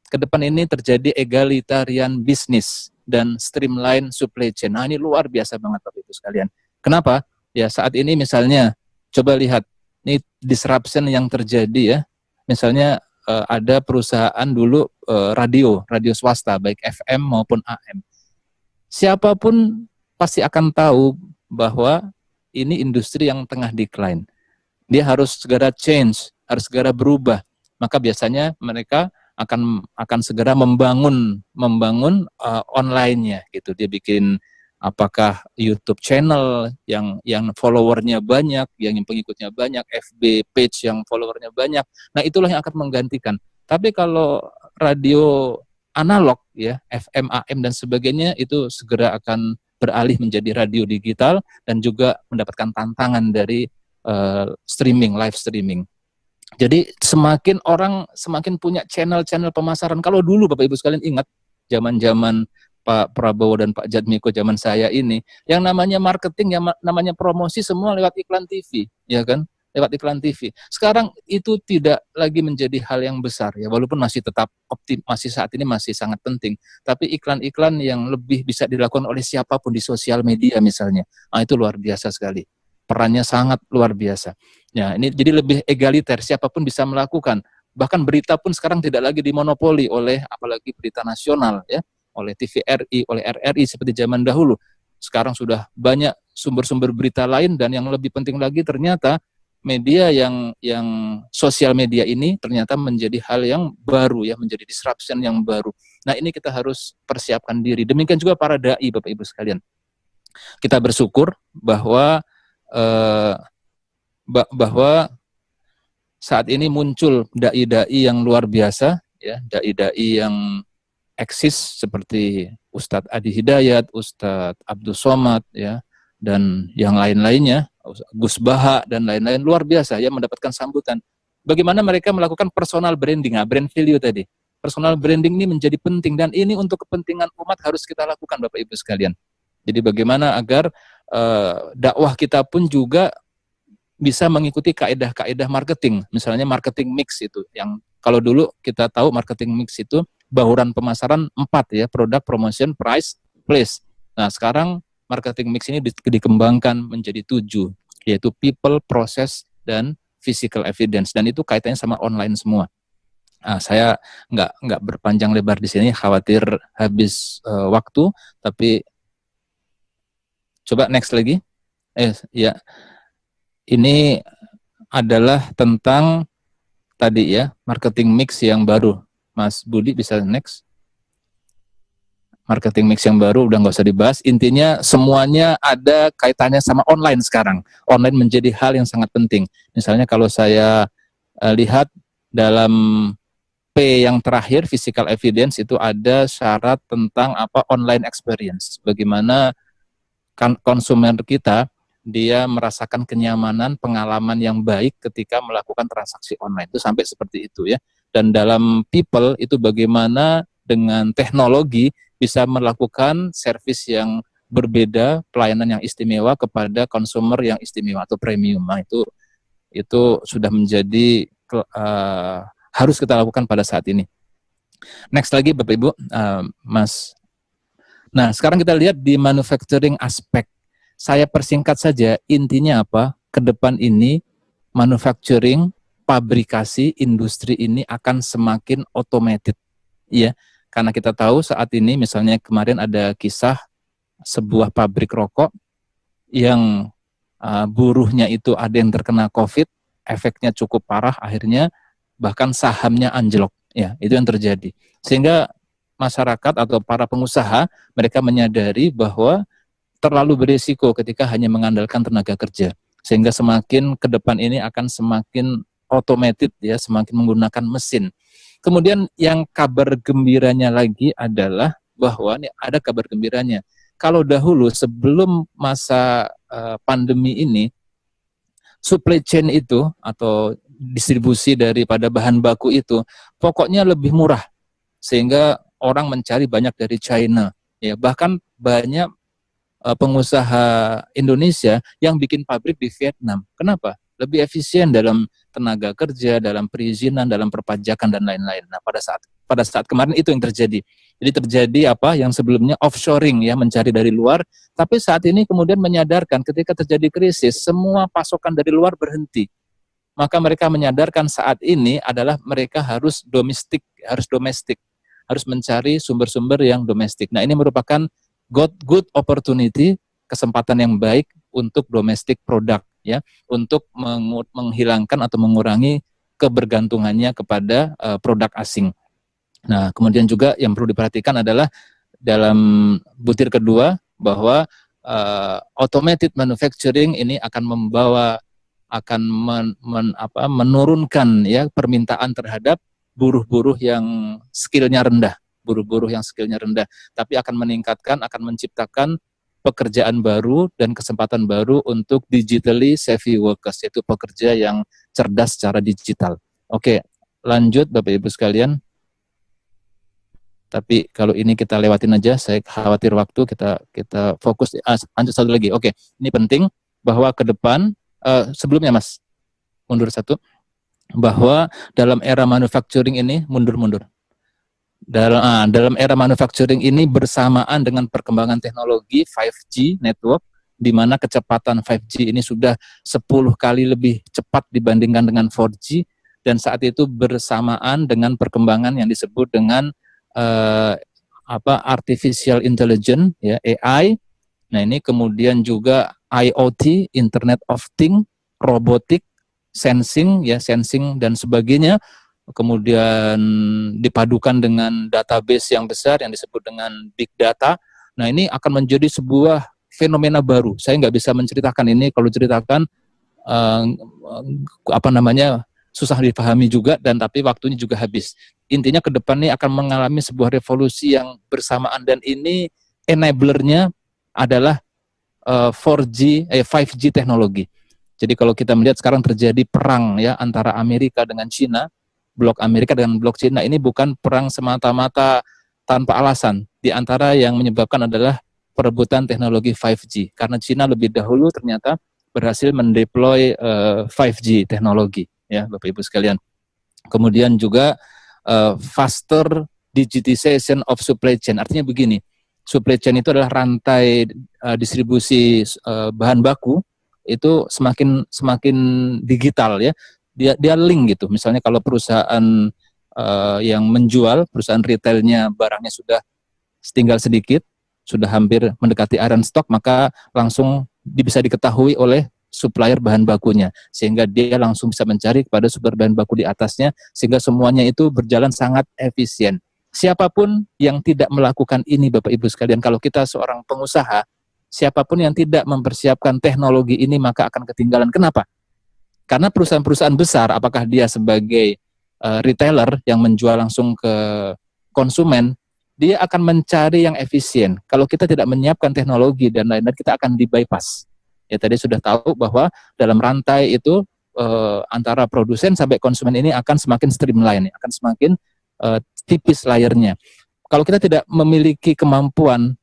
Ke depan ini terjadi egalitarian bisnis dan streamline supply chain. Nah, ini luar biasa banget Bapak Ibu sekalian. Kenapa? Ya saat ini misalnya coba lihat ini disruption yang terjadi, ya. Misalnya ada perusahaan dulu radio swasta baik FM maupun AM. Siapapun pasti akan tahu bahwa ini industri yang tengah decline. Dia harus segera change, harus segera berubah. maka biasanya mereka akan segera membangun online-nya gitu. Dia bikin apakah YouTube channel yang followernya banyak, yang pengikutnya banyak, FB page yang followernya banyak. Nah, itulah yang akan menggantikan. Tapi kalau radio analog ya, FM, AM dan sebagainya itu segera akan beralih menjadi radio digital dan juga mendapatkan tantangan dari live streaming. Jadi semakin orang semakin punya channel-channel pemasaran. Kalau dulu Bapak Ibu sekalian ingat zaman-zaman Pak Prabowo dan Pak Jatmiko zaman saya ini, yang namanya marketing, yang namanya promosi semua lewat iklan TV, ya kan? Lewat iklan TV. Sekarang itu tidak lagi menjadi hal yang besar ya, walaupun masih tetap masih saat ini masih sangat penting. Tapi iklan-iklan yang lebih bisa dilakukan oleh siapapun di sosial media misalnya, nah itu luar biasa sekali. Perannya sangat luar biasa. Ya, ini jadi lebih egaliter, siapapun bisa melakukan. Bahkan berita pun sekarang tidak lagi dimonopoli oleh apalagi berita nasional ya, oleh TVRI, oleh RRI seperti zaman dahulu. Sekarang sudah banyak sumber-sumber berita lain dan yang lebih penting lagi ternyata media yang sosial media ini ternyata menjadi hal yang baru ya, menjadi disruption yang baru. Nah, ini kita harus persiapkan diri. Demikian juga para dai Bapak Ibu sekalian. Kita bersyukur bahwa saat ini muncul dai-dai yang luar biasa ya, dai-dai yang eksis seperti Ustadz Adi Hidayat, Ustadz Abdul Somad ya, dan yang lain-lainnya, Gus Baha dan lain-lain, luar biasa ya mendapatkan sambutan. Bagaimana mereka melakukan personal branding, brand value tadi. Personal branding ini menjadi penting dan ini untuk kepentingan umat harus kita lakukan Bapak Ibu sekalian. Jadi bagaimana agar dakwah kita pun juga bisa mengikuti kaedah-kaedah marketing, misalnya marketing mix itu, yang kalau dulu kita tahu marketing mix itu bauran pemasaran 4 ya, product, promotion, price, place. Nah sekarang marketing mix ini dikembangkan menjadi 7, yaitu people, process, dan physical evidence, dan itu kaitannya sama online semua. Nah, saya nggak berpanjang lebar di sini, khawatir habis waktu, tapi coba next lagi. Ya, ini adalah tentang tadi ya, marketing mix yang baru. Mas Budi bisa next. Marketing mix yang baru udah nggak usah dibahas. Intinya semuanya ada kaitannya sama online sekarang. Online menjadi hal yang sangat penting. Misalnya kalau saya lihat dalam P yang terakhir, physical evidence, itu ada syarat tentang online experience. Bagaimana konsumen kita dia merasakan kenyamanan, pengalaman yang baik ketika melakukan transaksi online. Itu sampai seperti itu ya. Dan dalam people itu bagaimana dengan teknologi bisa melakukan service yang berbeda, pelayanan yang istimewa kepada konsumer yang istimewa atau premium. Nah, itu sudah menjadi harus kita lakukan pada saat ini. Next lagi Bapak Ibu, Mas. Nah, sekarang kita lihat di manufacturing aspek. Saya persingkat saja, intinya apa? Ke depan ini manufacturing, pabrikasi, industri ini akan semakin automated. Ya, karena kita tahu saat ini misalnya kemarin ada kisah sebuah pabrik rokok yang buruhnya itu ada yang terkena COVID, efeknya cukup parah, akhirnya bahkan sahamnya anjlok. Ya, itu yang terjadi. Sehingga masyarakat atau para pengusaha mereka menyadari bahwa terlalu berisiko ketika hanya mengandalkan tenaga kerja, sehingga semakin ke depan ini akan semakin automated ya, semakin menggunakan mesin. Kemudian yang kabar gembiranya lagi adalah bahwa ini ada kabar gembiranya. Kalau dahulu sebelum masa pandemi ini, supply chain itu atau distribusi daripada bahan baku itu pokoknya lebih murah, sehingga orang mencari banyak dari China. Ya, bahkan banyak pengusaha Indonesia yang bikin pabrik di Vietnam. Kenapa? Lebih efisien dalam tenaga kerja, dalam perizinan, dalam perpajakan dan lain-lain. Nah, pada saat kemarin itu yang terjadi. Jadi terjadi yang sebelumnya offshoring ya, mencari dari luar, tapi saat ini kemudian menyadarkan ketika terjadi krisis semua pasokan dari luar berhenti. Maka mereka menyadarkan saat ini adalah mereka harus domestik, harus mencari sumber-sumber yang domestik. Nah, ini merupakan good opportunity, kesempatan yang baik untuk domestic product ya, untuk menghilangkan atau mengurangi kebergantungannya kepada produk asing. Nah, kemudian juga yang perlu diperhatikan adalah dalam butir kedua bahwa automated manufacturing ini akan menurunkan ya permintaan terhadap buruh-buruh yang skillnya rendah, tapi akan meningkatkan, akan menciptakan pekerjaan baru dan kesempatan baru untuk digitally savvy workers, yaitu pekerja yang cerdas secara digital. Oke, lanjut Bapak Ibu sekalian. Tapi kalau ini kita lewatin aja, saya khawatir waktu, kita fokus. Lanjut satu lagi. Oke, ini penting bahwa ke depan, sebelumnya Mas, mundur satu, bahwa dalam era manufacturing ini, mundur. Dalam era manufacturing ini bersamaan dengan perkembangan teknologi 5G network, di mana kecepatan 5G ini sudah 10 kali lebih cepat dibandingkan dengan 4G, dan saat itu bersamaan dengan perkembangan yang disebut dengan artificial intelligence, ya, AI. Nah, ini kemudian juga IoT, Internet of Things, robotik, sensing dan sebagainya. Kemudian dipadukan dengan database yang besar yang disebut dengan big data. Nah, ini akan menjadi sebuah fenomena baru. Saya nggak bisa menceritakan ini, kalau ceritakan susah dipahami juga, dan tapi waktunya juga habis. Intinya ke depan ini akan mengalami sebuah revolusi yang bersamaan, dan ini enablernya adalah 5G teknologi. Jadi kalau kita melihat sekarang terjadi perang ya antara Amerika dengan Cina, blok Amerika dengan blok Cina, ini bukan perang semata-mata tanpa alasan. Di antara yang menyebabkan adalah perebutan teknologi 5G, karena Cina lebih dahulu ternyata berhasil mendeploy 5G teknologi, ya Bapak Ibu sekalian. Kemudian juga faster digitization of supply chain. Artinya begini, supply chain itu adalah rantai distribusi bahan baku itu semakin digital ya. Dia link gitu. Misalnya kalau perusahaan yang menjual, perusahaan retailnya barangnya sudah tinggal sedikit, sudah hampir mendekati iron stock, maka langsung bisa diketahui oleh supplier bahan bakunya, sehingga dia langsung bisa mencari kepada sumber bahan baku di atasnya, sehingga semuanya itu berjalan sangat efisien. Siapapun yang tidak melakukan ini Bapak Ibu sekalian, kalau kita seorang pengusaha, siapapun yang tidak mempersiapkan teknologi ini maka akan ketinggalan. Kenapa? Karena perusahaan-perusahaan besar, apakah dia sebagai retailer yang menjual langsung ke konsumen, dia akan mencari yang efisien. Kalau kita tidak menyiapkan teknologi dan lain-lain, kita akan di-bypass. Ya, tadi sudah tahu bahwa dalam rantai itu antara produsen sampai konsumen ini akan semakin streamline, akan semakin tipis layernya. Kalau kita tidak memiliki kemampuan,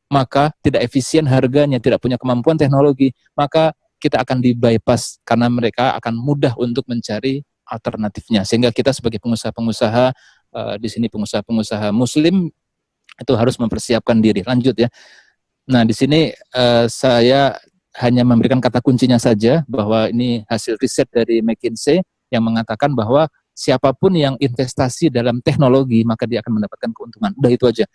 maka tidak efisien harganya, tidak punya kemampuan teknologi, maka kita akan di-bypass karena mereka akan mudah untuk mencari alternatifnya. Sehingga kita sebagai pengusaha-pengusaha di sini pengusaha-pengusaha muslim itu harus mempersiapkan diri. Lanjut ya. Nah, di sini saya hanya memberikan kata kuncinya saja, bahwa ini hasil riset dari McKinsey yang mengatakan bahwa siapapun yang investasi dalam teknologi maka dia akan mendapatkan keuntungan. Udah itu aja,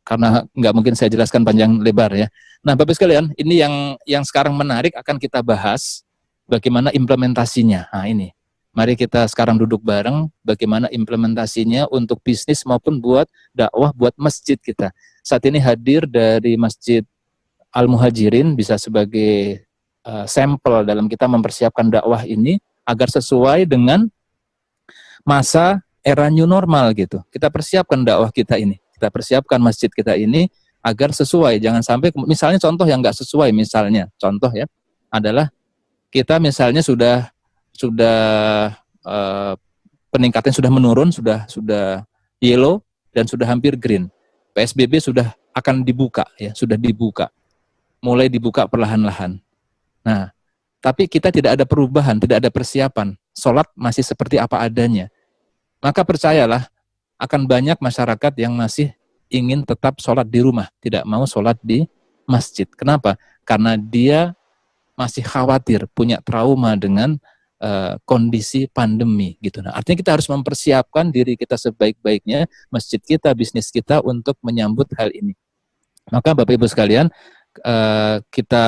karena nggak mungkin saya jelaskan panjang lebar ya. Nah Bapak sekalian, ini yang sekarang menarik akan kita bahas bagaimana implementasinya. Nah ini, mari kita sekarang duduk bareng bagaimana implementasinya untuk bisnis maupun buat dakwah, buat masjid kita. Saat ini hadir dari Masjid Al-Muhajirin bisa sebagai sampel dalam kita mempersiapkan dakwah ini agar sesuai dengan masa era new normal gitu. Kita persiapkan dakwah kita ini, kita persiapkan masjid kita ini agar sesuai. Jangan sampai misalnya contoh yang nggak sesuai, misalnya contoh ya adalah kita misalnya sudah peningkatan sudah menurun, sudah yellow dan sudah hampir green. PSBB sudah akan dibuka ya, sudah dibuka. Mulai dibuka perlahan-lahan. Nah, tapi kita tidak ada perubahan, tidak ada persiapan. Sholat masih seperti apa adanya. Maka percayalah, akan banyak masyarakat yang masih ingin tetap sholat di rumah, tidak mau sholat di masjid. Kenapa? Karena dia masih khawatir, punya trauma dengan kondisi pandemi gitu. Nah, artinya kita harus mempersiapkan diri kita sebaik-baiknya, masjid kita, bisnis kita untuk menyambut hal ini. Maka Bapak Ibu sekalian, kita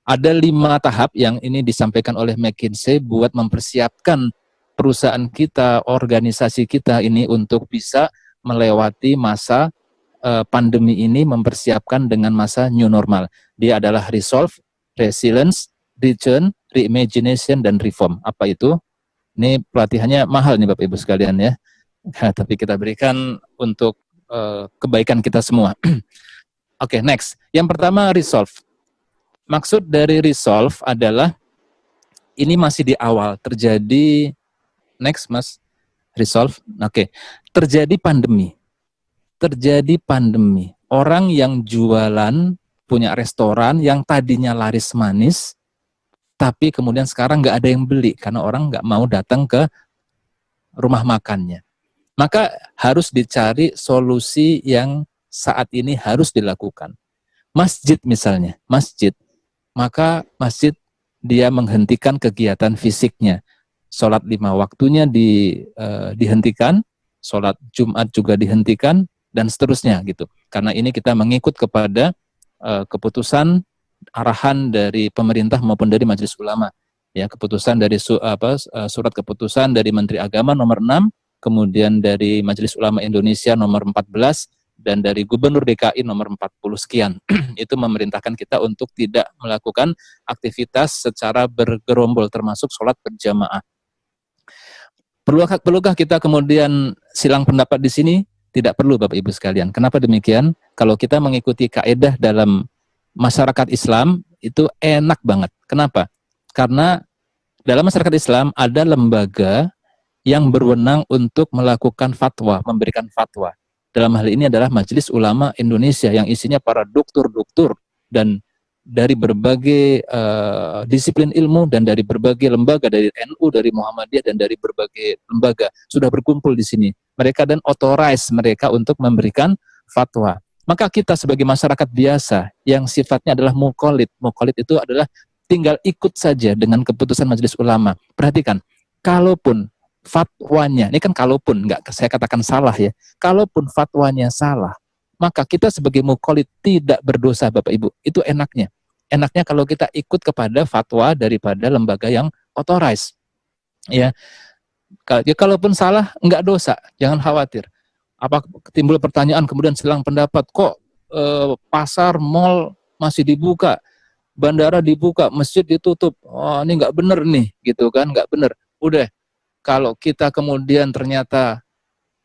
ada 5 tahap yang ini disampaikan oleh McKinsey buat mempersiapkan perusahaan kita, organisasi kita ini untuk bisa melewati masa pandemi ini, mempersiapkan dengan masa new normal. Dia adalah resolve, resilience, return, reimagination, dan reform. Apa itu? Ini pelatihannya mahal nih Bapak Ibu sekalian ya. Tapi kita berikan untuk kebaikan kita semua. Oke, next. Yang pertama resolve. Maksud dari resolve adalah ini masih di awal terjadi. Next Mas, resolve. Oke, terjadi pandemi. Orang yang jualan, punya restoran yang tadinya laris manis, tapi kemudian sekarang nggak ada yang beli karena orang nggak mau datang ke rumah makannya. Maka harus dicari solusi yang saat ini harus dilakukan. Masjid misalnya, maka masjid dia menghentikan kegiatan fisiknya. Sholat 5 waktunya dihentikan, sholat Jumat juga dihentikan, dan seterusnya gitu. Karena ini kita mengikut kepada keputusan arahan dari pemerintah maupun dari Majelis Ulama. Ya, keputusan dari surat keputusan dari Menteri Agama nomor 6, kemudian dari Majelis Ulama Indonesia nomor 14, dan dari Gubernur DKI nomor 40 sekian. Itu memerintahkan kita untuk tidak melakukan aktivitas secara bergerombol termasuk sholat berjamaah. Perlukah kita kemudian silang pendapat di sini? Tidak perlu Bapak Ibu sekalian. Kenapa demikian? Kalau kita mengikuti kaedah dalam masyarakat Islam itu enak banget. Kenapa? Karena dalam masyarakat Islam ada lembaga yang berwenang untuk melakukan fatwa, memberikan fatwa. Dalam hal ini adalah Majelis Ulama Indonesia yang isinya para doktor-doktor dan dari berbagai disiplin ilmu dan dari berbagai lembaga, dari NU, dari Muhammadiyah, dan dari berbagai lembaga sudah berkumpul di sini. Mereka dan authorize mereka untuk memberikan fatwa. Maka kita sebagai masyarakat biasa yang sifatnya adalah muqallid itu adalah tinggal ikut saja dengan keputusan Majelis Ulama. Perhatikan, kalaupun fatwanya, ini kan kalaupun, nggak saya katakan salah ya, kalaupun fatwanya salah, maka kita sebagai muqallid tidak berdosa Bapak Ibu. Itu enaknya. Enaknya kalau kita ikut kepada fatwa daripada lembaga yang authorize. Ya. Kalaupun salah, enggak dosa. Jangan khawatir. Apa timbul pertanyaan kemudian silang pendapat, kok pasar, mal masih dibuka, bandara dibuka, masjid ditutup. Oh, ini enggak benar nih, gitu kan? Enggak benar. Udah. Kalau kita kemudian ternyata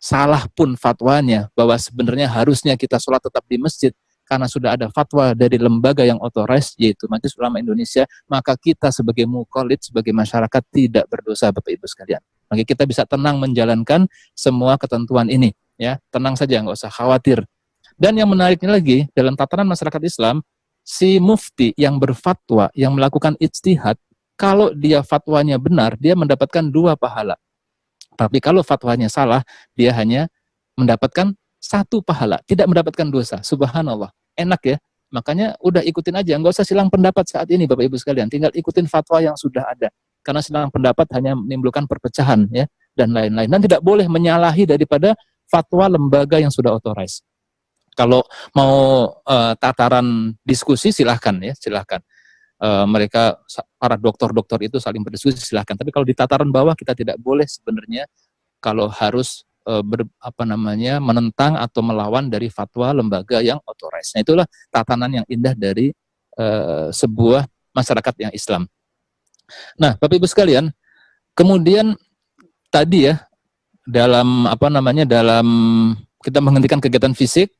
salah pun fatwanya, bahwa sebenarnya harusnya kita sholat tetap di masjid, karena sudah ada fatwa dari lembaga yang authorized, yaitu Majelis Ulama Indonesia, maka kita sebagai muqallid, sebagai masyarakat tidak berdosa Bapak Ibu sekalian. Maka kita bisa tenang menjalankan semua ketentuan ini. Ya, tenang saja, nggak usah khawatir. Dan yang menariknya lagi, dalam tatanan masyarakat Islam, si mufti yang berfatwa, yang melakukan ijtihad, kalau dia fatwanya benar, dia mendapatkan 2 pahala. Tapi kalau fatwanya salah, dia hanya mendapatkan 1 pahala, tidak mendapatkan dosa. Subhanallah, enak ya. Makanya udah ikutin aja, nggak usah silang pendapat saat ini Bapak Ibu sekalian. Tinggal ikutin fatwa yang sudah ada. Karena silang pendapat hanya menimbulkan perpecahan ya dan lain-lain. Dan tidak boleh menyalahi daripada fatwa lembaga yang sudah authorized. Kalau mau tataran diskusi silahkan ya, silahkan. Mereka para dokter-dokter itu saling berdiskusi silahkan. Tapi kalau di tataran bawah kita tidak boleh sebenarnya kalau harus menentang atau melawan dari fatwa lembaga yang authorized. Nah, itulah tatanan yang indah dari sebuah masyarakat yang Islam. Nah, Bapak Ibu sekalian, kemudian tadi ya dalam dalam kita menghentikan kegiatan fisik.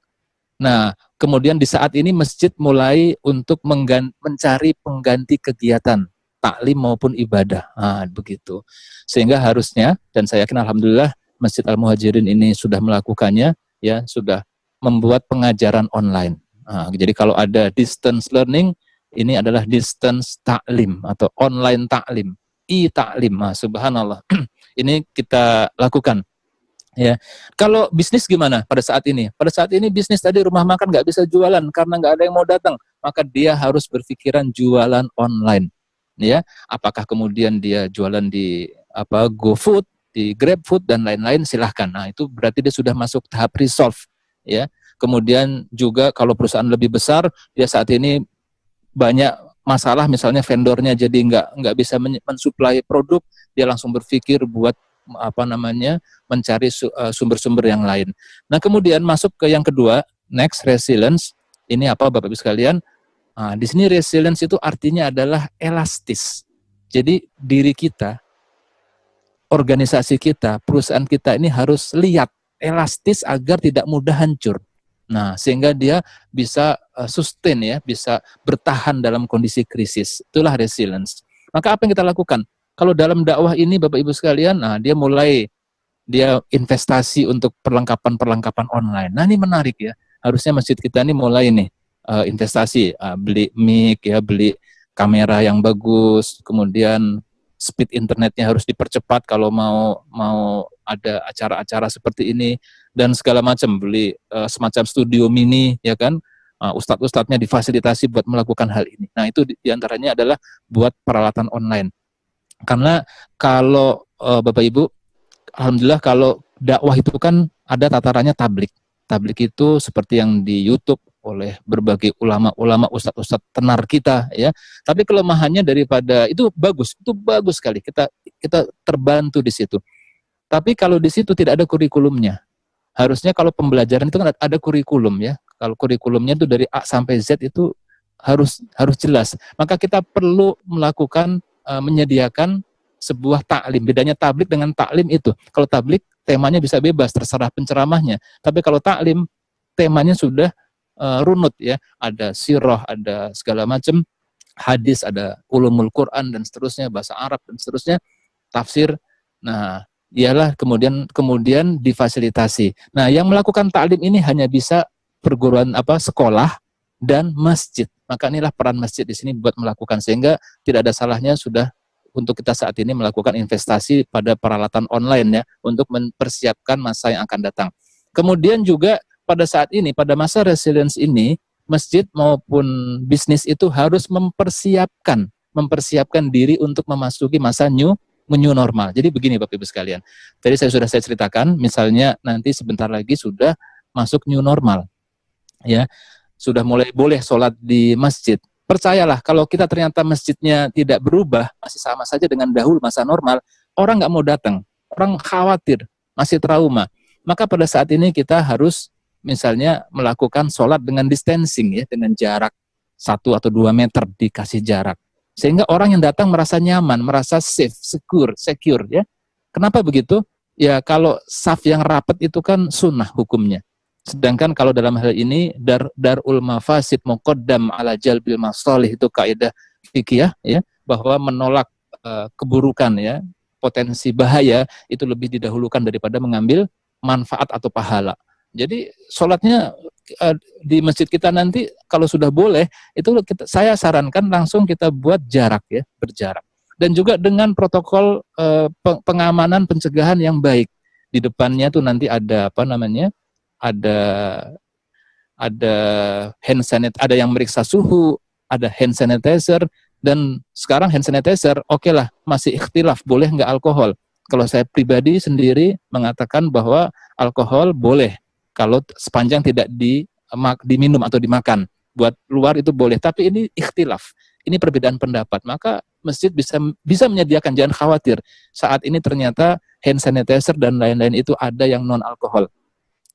Nah, kemudian di saat ini masjid mulai untuk mencari pengganti kegiatan taklim maupun ibadah. Nah, begitu. Sehingga harusnya, dan saya yakin alhamdulillah Masjid Al-Muhajirin ini sudah melakukannya, ya sudah membuat pengajaran online. Nah, jadi kalau ada distance learning, ini adalah distance taklim atau online taklim, e-taklim. Nah, subhanallah. Ini kita lakukan. Ya, kalau bisnis gimana pada saat ini? Pada saat ini bisnis tadi rumah makan nggak bisa jualan karena nggak ada yang mau datang, maka dia harus berpikiran jualan online. Ya, apakah kemudian dia jualan di GoFood, di GrabFood dan lain-lain, silahkan. Nah, itu berarti dia sudah masuk tahap resolve. Ya, kemudian juga kalau perusahaan lebih besar, dia saat ini banyak masalah, misalnya vendornya jadi nggak bisa mensuplai produk, dia langsung berpikir buat mencari sumber-sumber yang lain. Nah, kemudian masuk ke yang kedua, next, resilience. Ini apa Bapak Ibu sekalian? Nah, di sini resilience itu artinya adalah elastis. Jadi diri kita, organisasi kita, perusahaan kita ini harus lihat elastis agar tidak mudah hancur. Nah, sehingga dia bisa sustain ya, bisa bertahan dalam kondisi krisis. Itulah resilience. Maka apa yang kita lakukan? Kalau dalam dakwah ini Bapak Ibu sekalian, dia investasi untuk perlengkapan online. Nah, ini menarik ya. Harusnya masjid kita ini mulai nih investasi, beli mic ya, beli kamera yang bagus, kemudian speed internetnya harus dipercepat kalau mau ada acara-acara seperti ini dan segala macam, beli semacam studio mini ya kan. Ustadz-ustadznya difasilitasi buat melakukan hal ini. Nah, itu diantaranya adalah buat peralatan online. Karena kalau Bapak Ibu, alhamdulillah kalau dakwah itu kan ada tatarannya tablik. Tablik itu seperti yang di YouTube oleh berbagai ulama-ulama, ustadz-ustadz tenar kita ya. Tapi kelemahannya daripada itu bagus sekali. Kita terbantu di situ. Tapi kalau di situ tidak ada kurikulumnya. Harusnya kalau pembelajaran itu kan ada kurikulum ya. Kalau kurikulumnya itu dari A sampai Z itu harus jelas. Maka kita perlu melakukan menyediakan sebuah taklim. Bedanya tablik dengan taklim itu. Kalau tablik temanya bisa bebas, terserah penceramahnya. Tapi kalau taklim temanya sudah runut ya. Ada sirah, ada segala macam hadis, ada ulumul Quran dan seterusnya, bahasa Arab dan seterusnya, tafsir. Nah, ialah kemudian difasilitasi. Nah, yang melakukan taklim ini hanya bisa perguruan sekolah dan masjid. Maka inilah peran masjid di sini buat melakukan, sehingga tidak ada salahnya sudah untuk kita saat ini melakukan investasi pada peralatan online ya untuk mempersiapkan masa yang akan datang. Kemudian juga pada saat ini, pada masa resilience ini, masjid maupun bisnis itu harus mempersiapkan diri untuk memasuki masa new normal. Jadi begini Bapak Ibu sekalian. Tadi saya ceritakan, misalnya nanti sebentar lagi sudah masuk new normal. Ya. Sudah mulai boleh sholat di masjid. Percayalah, kalau kita ternyata masjidnya tidak berubah, masih sama saja dengan dahulu masa normal, orang nggak mau datang, orang khawatir, masih trauma. Maka pada saat ini kita harus misalnya melakukan sholat dengan distancing ya, dengan jarak 1 atau 2 meter dikasih jarak. Sehingga orang yang datang merasa nyaman, merasa safe, secure ya. Kenapa begitu? Ya kalau saf yang rapat itu kan sunnah hukumnya. Sedangkan kalau dalam hal ini darul mafasid muqaddam ala jalbil masalih, itu kaidah fikih ya, bahwa menolak keburukan ya, potensi bahaya itu lebih didahulukan daripada mengambil manfaat atau pahala. Jadi sholatnya di masjid kita nanti kalau sudah boleh itu saya sarankan langsung kita buat jarak ya, berjarak. Dan juga dengan protokol pengamanan pencegahan yang baik. Di depannya tuh nanti ada ada hand sanitizer, ada yang meriksa suhu, ada hand sanitizer, dan sekarang hand sanitizer oke lah, masih ikhtilaf boleh nggak alkohol. Kalau saya pribadi sendiri mengatakan bahwa alkohol boleh kalau sepanjang tidak diminum atau dimakan. Buat luar itu boleh, tapi ini ikhtilaf, ini perbedaan pendapat. Maka masjid bisa menyediakan, jangan khawatir. Saat ini ternyata hand sanitizer dan lain-lain itu ada yang non alkohol.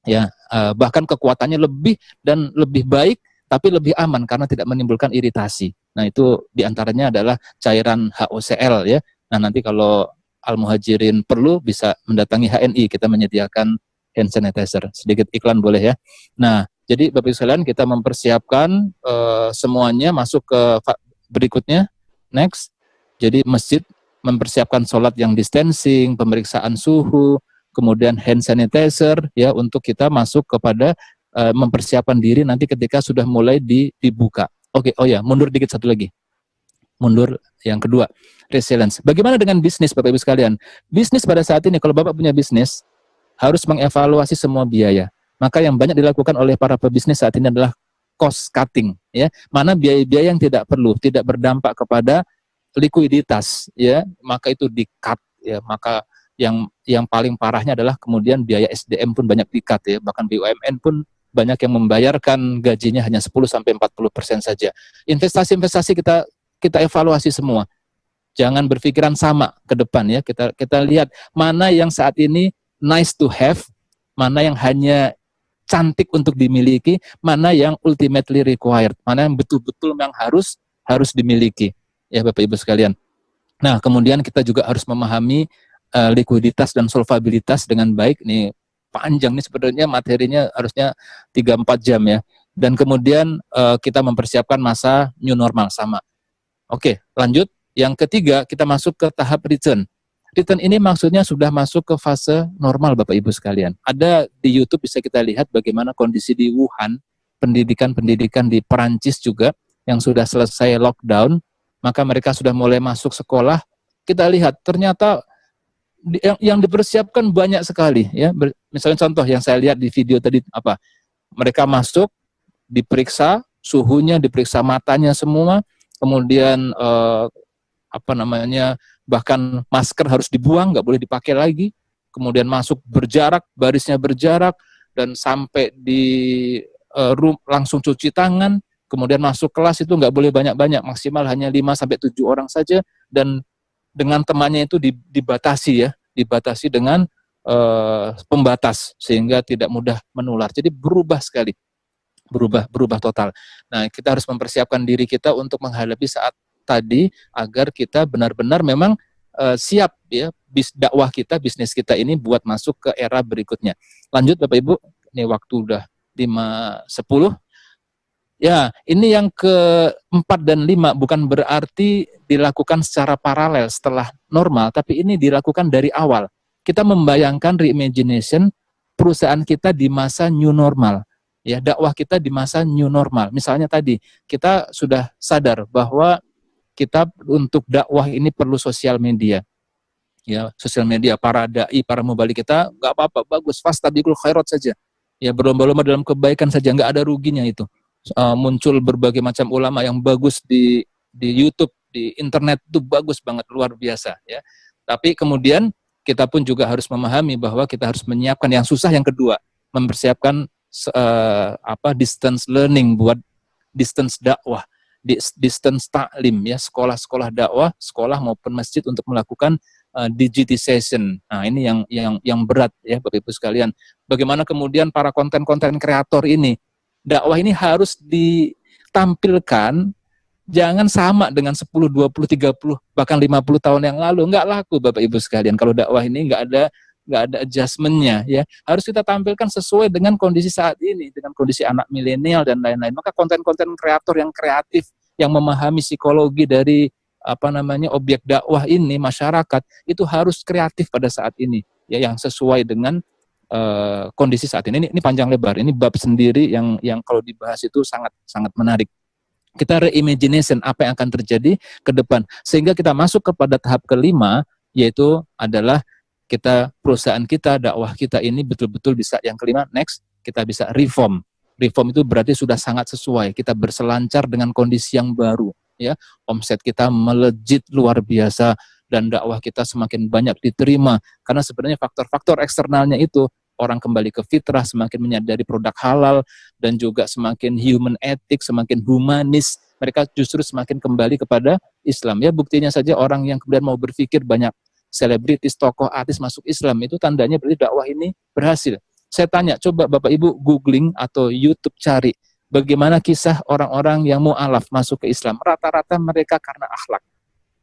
Ya, bahkan kekuatannya lebih baik, tapi lebih aman karena tidak menimbulkan iritasi. Nah, itu diantaranya adalah cairan HOCl ya. Nah, nanti kalau Al-Muhajirin perlu bisa mendatangi HNI, kita menyediakan hand sanitizer. Sedikit iklan boleh ya. Nah, jadi Bapak Ibu sekalian, kita mempersiapkan semuanya masuk ke berikutnya. Next. Jadi masjid mempersiapkan sholat yang distancing, pemeriksaan suhu, kemudian hand sanitizer ya, untuk kita masuk kepada mempersiapkan diri nanti ketika sudah mulai dibuka. Oke, oh ya, mundur dikit satu lagi. Mundur yang kedua, resilience. Bagaimana dengan bisnis Bapak Ibu sekalian? Bisnis pada saat ini, kalau Bapak punya bisnis, harus mengevaluasi semua biaya. Maka yang banyak dilakukan oleh para pebisnis saat ini adalah cost cutting ya. Mana biaya-biaya yang tidak perlu, tidak berdampak kepada likuiditas ya, maka itu di-cut ya. Maka yang paling parahnya adalah kemudian biaya SDM pun banyak di-cut ya, bahkan BUMN pun banyak yang membayarkan gajinya hanya 10-40% saja. Investasi-investasi kita evaluasi semua. Jangan berpikiran sama ke depan ya. Kita lihat mana yang saat ini nice to have, mana yang hanya cantik untuk dimiliki, mana yang ultimately required, mana yang betul-betul memang harus dimiliki. Ya Bapak Ibu sekalian. Nah, kemudian kita juga harus memahami likuiditas dan solvabilitas dengan baik. Nih panjang nih sebenarnya materinya, harusnya 3-4 jam ya. Dan kemudian kita mempersiapkan masa new normal sama. Oke, lanjut. Yang ketiga, kita masuk ke tahap return. Return ini maksudnya sudah masuk ke fase normal Bapak Ibu sekalian. Ada di YouTube bisa kita lihat bagaimana kondisi di Wuhan, pendidikan-pendidikan di Perancis juga yang sudah selesai lockdown, maka mereka sudah mulai masuk sekolah. Kita lihat ternyata yang dipersiapkan banyak sekali ya. Misalnya contoh yang saya lihat di video tadi apa? Mereka masuk, diperiksa suhunya, diperiksa matanya semua, kemudian bahkan masker harus dibuang, nggak boleh dipakai lagi. Kemudian masuk berjarak, barisnya berjarak, dan sampai di langsung cuci tangan. Kemudian masuk kelas itu nggak boleh banyak-banyak, maksimal hanya 5-7 orang saja, dan dengan temannya itu dibatasi dengan pembatas sehingga tidak mudah menular. Jadi berubah sekali, berubah total. Nah, kita harus mempersiapkan diri kita untuk menghadapi saat tadi agar kita benar-benar memang siap ya, dakwah kita, bisnis kita ini buat masuk ke era berikutnya. Lanjut Bapak Ibu, ini waktu udah 5:10. Ya, ini yang ke-4 dan 5 bukan berarti dilakukan secara paralel setelah normal, tapi ini dilakukan dari awal. Kita membayangkan reimagination perusahaan kita di masa new normal. Ya, dakwah kita di masa new normal. Misalnya tadi, kita sudah sadar bahwa kita untuk dakwah ini perlu sosial media. Ya, sosial media, para dai, para mubalik kita nggak apa-apa, bagus, fastabiqul khairat saja. Ya, berlomba-lomba dalam kebaikan saja, nggak ada ruginya itu. Muncul berbagai macam ulama yang bagus di YouTube, di internet itu bagus banget, luar biasa ya. Tapi kemudian kita pun juga harus memahami bahwa kita harus menyiapkan yang susah, yang kedua, mempersiapkan distance learning buat distance dakwah, distance taklim ya, sekolah-sekolah dakwah, sekolah maupun masjid untuk melakukan digitization. Nah, ini yang berat ya Bapak Ibu sekalian. Bagaimana kemudian para konten-konten kreator ini, dakwah ini harus ditampilkan jangan sama dengan 10, 20, 30, bahkan 50 tahun yang lalu. Nggak laku Bapak Ibu sekalian. Kalau dakwah ini nggak ada adjustment-nya ya. Harus kita tampilkan sesuai dengan kondisi saat ini, dengan kondisi anak milenial dan lain-lain. Maka konten-konten kreator yang kreatif, yang memahami psikologi dari objek dakwah ini, masyarakat, itu harus kreatif pada saat ini ya, yang sesuai dengan kondisi saat ini. Ini panjang lebar, ini bab sendiri yang kalau dibahas itu sangat menarik. Kita reimagination apa yang akan terjadi ke depan, sehingga kita masuk kepada tahap kelima, yaitu adalah perusahaan kita, dakwah kita ini betul-betul bisa, yang kelima, next, kita bisa reform. Reform itu berarti sudah sangat sesuai, kita berselancar dengan kondisi yang baru ya. Omset kita melejit luar biasa dan dakwah kita semakin banyak diterima, karena sebenarnya faktor-faktor eksternalnya itu, orang kembali ke fitrah, semakin menyadari produk halal, dan juga semakin human ethic, semakin humanis, mereka justru semakin kembali kepada Islam. Ya, buktinya saja orang yang kemudian mau berpikir banyak selebritis, tokoh, artis masuk Islam, itu tandanya berarti dakwah ini berhasil. Saya tanya, coba Bapak Ibu googling atau YouTube cari, bagaimana kisah orang-orang yang mu'alaf masuk ke Islam. Rata-rata mereka karena akhlak.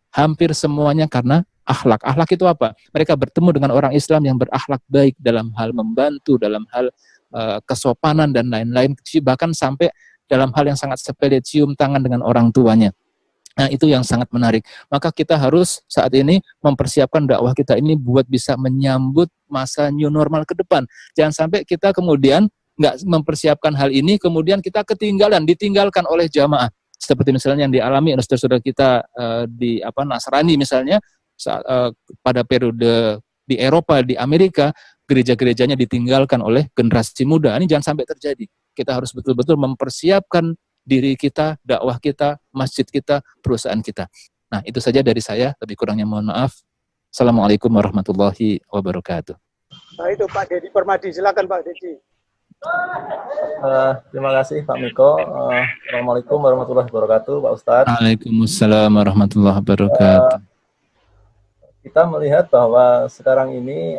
Hampir semuanya karena akhlak. Akhlak itu apa? Mereka bertemu dengan orang Islam yang berakhlak baik dalam hal membantu, dalam hal kesopanan dan lain-lain, bahkan sampai dalam hal yang sangat sepele, cium tangan dengan orang tuanya. Nah, itu yang sangat menarik. Maka kita harus saat ini mempersiapkan dakwah kita ini buat bisa menyambut masa new normal ke depan. Jangan sampai kita kemudian nggak mempersiapkan hal ini, kemudian kita ditinggalkan oleh jamaah. Seperti misalnya yang dialami oleh saudara-saudara kita di Nasrani misalnya, pada periode di Eropa, di Amerika, gereja-gerejanya ditinggalkan oleh generasi muda. Ini jangan sampai terjadi. Kita harus betul-betul mempersiapkan diri kita, dakwah kita, masjid kita, perusahaan kita. Nah, itu saja dari saya. Lebih kurangnya mohon maaf. Assalamualaikum warahmatullahi wabarakatuh. Nah, itu Pak Dedi Permadi. Silakan Pak Dedi. Terima kasih Pak Miko. Assalamualaikum warahmatullahi wabarakatuh, Pak Ustadz. Waalaikumsalam warahmatullahi wabarakatuh. kita melihat bahwa sekarang ini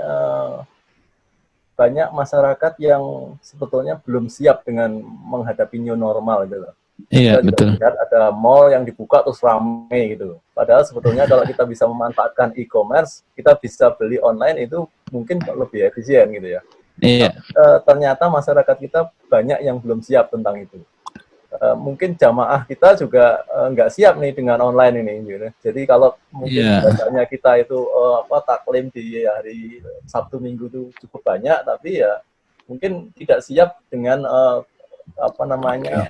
banyak masyarakat yang sebetulnya belum siap dengan menghadapi new normal gitu loh. Iya, Kita juga betul. lihat ada mall yang dibuka terus rame gitu. Padahal sebetulnya kalau kita bisa memanfaatkan e-commerce, kita bisa beli online itu mungkin lebih efisien gitu ya. Iya. Ternyata masyarakat kita banyak yang belum siap tentang itu. Mungkin jamaah kita juga nggak siap nih dengan online ini gitu. Jadi kalau mungkin biasanya kita itu taklim di hari Sabtu Minggu itu cukup banyak, tapi ya mungkin tidak siap dengan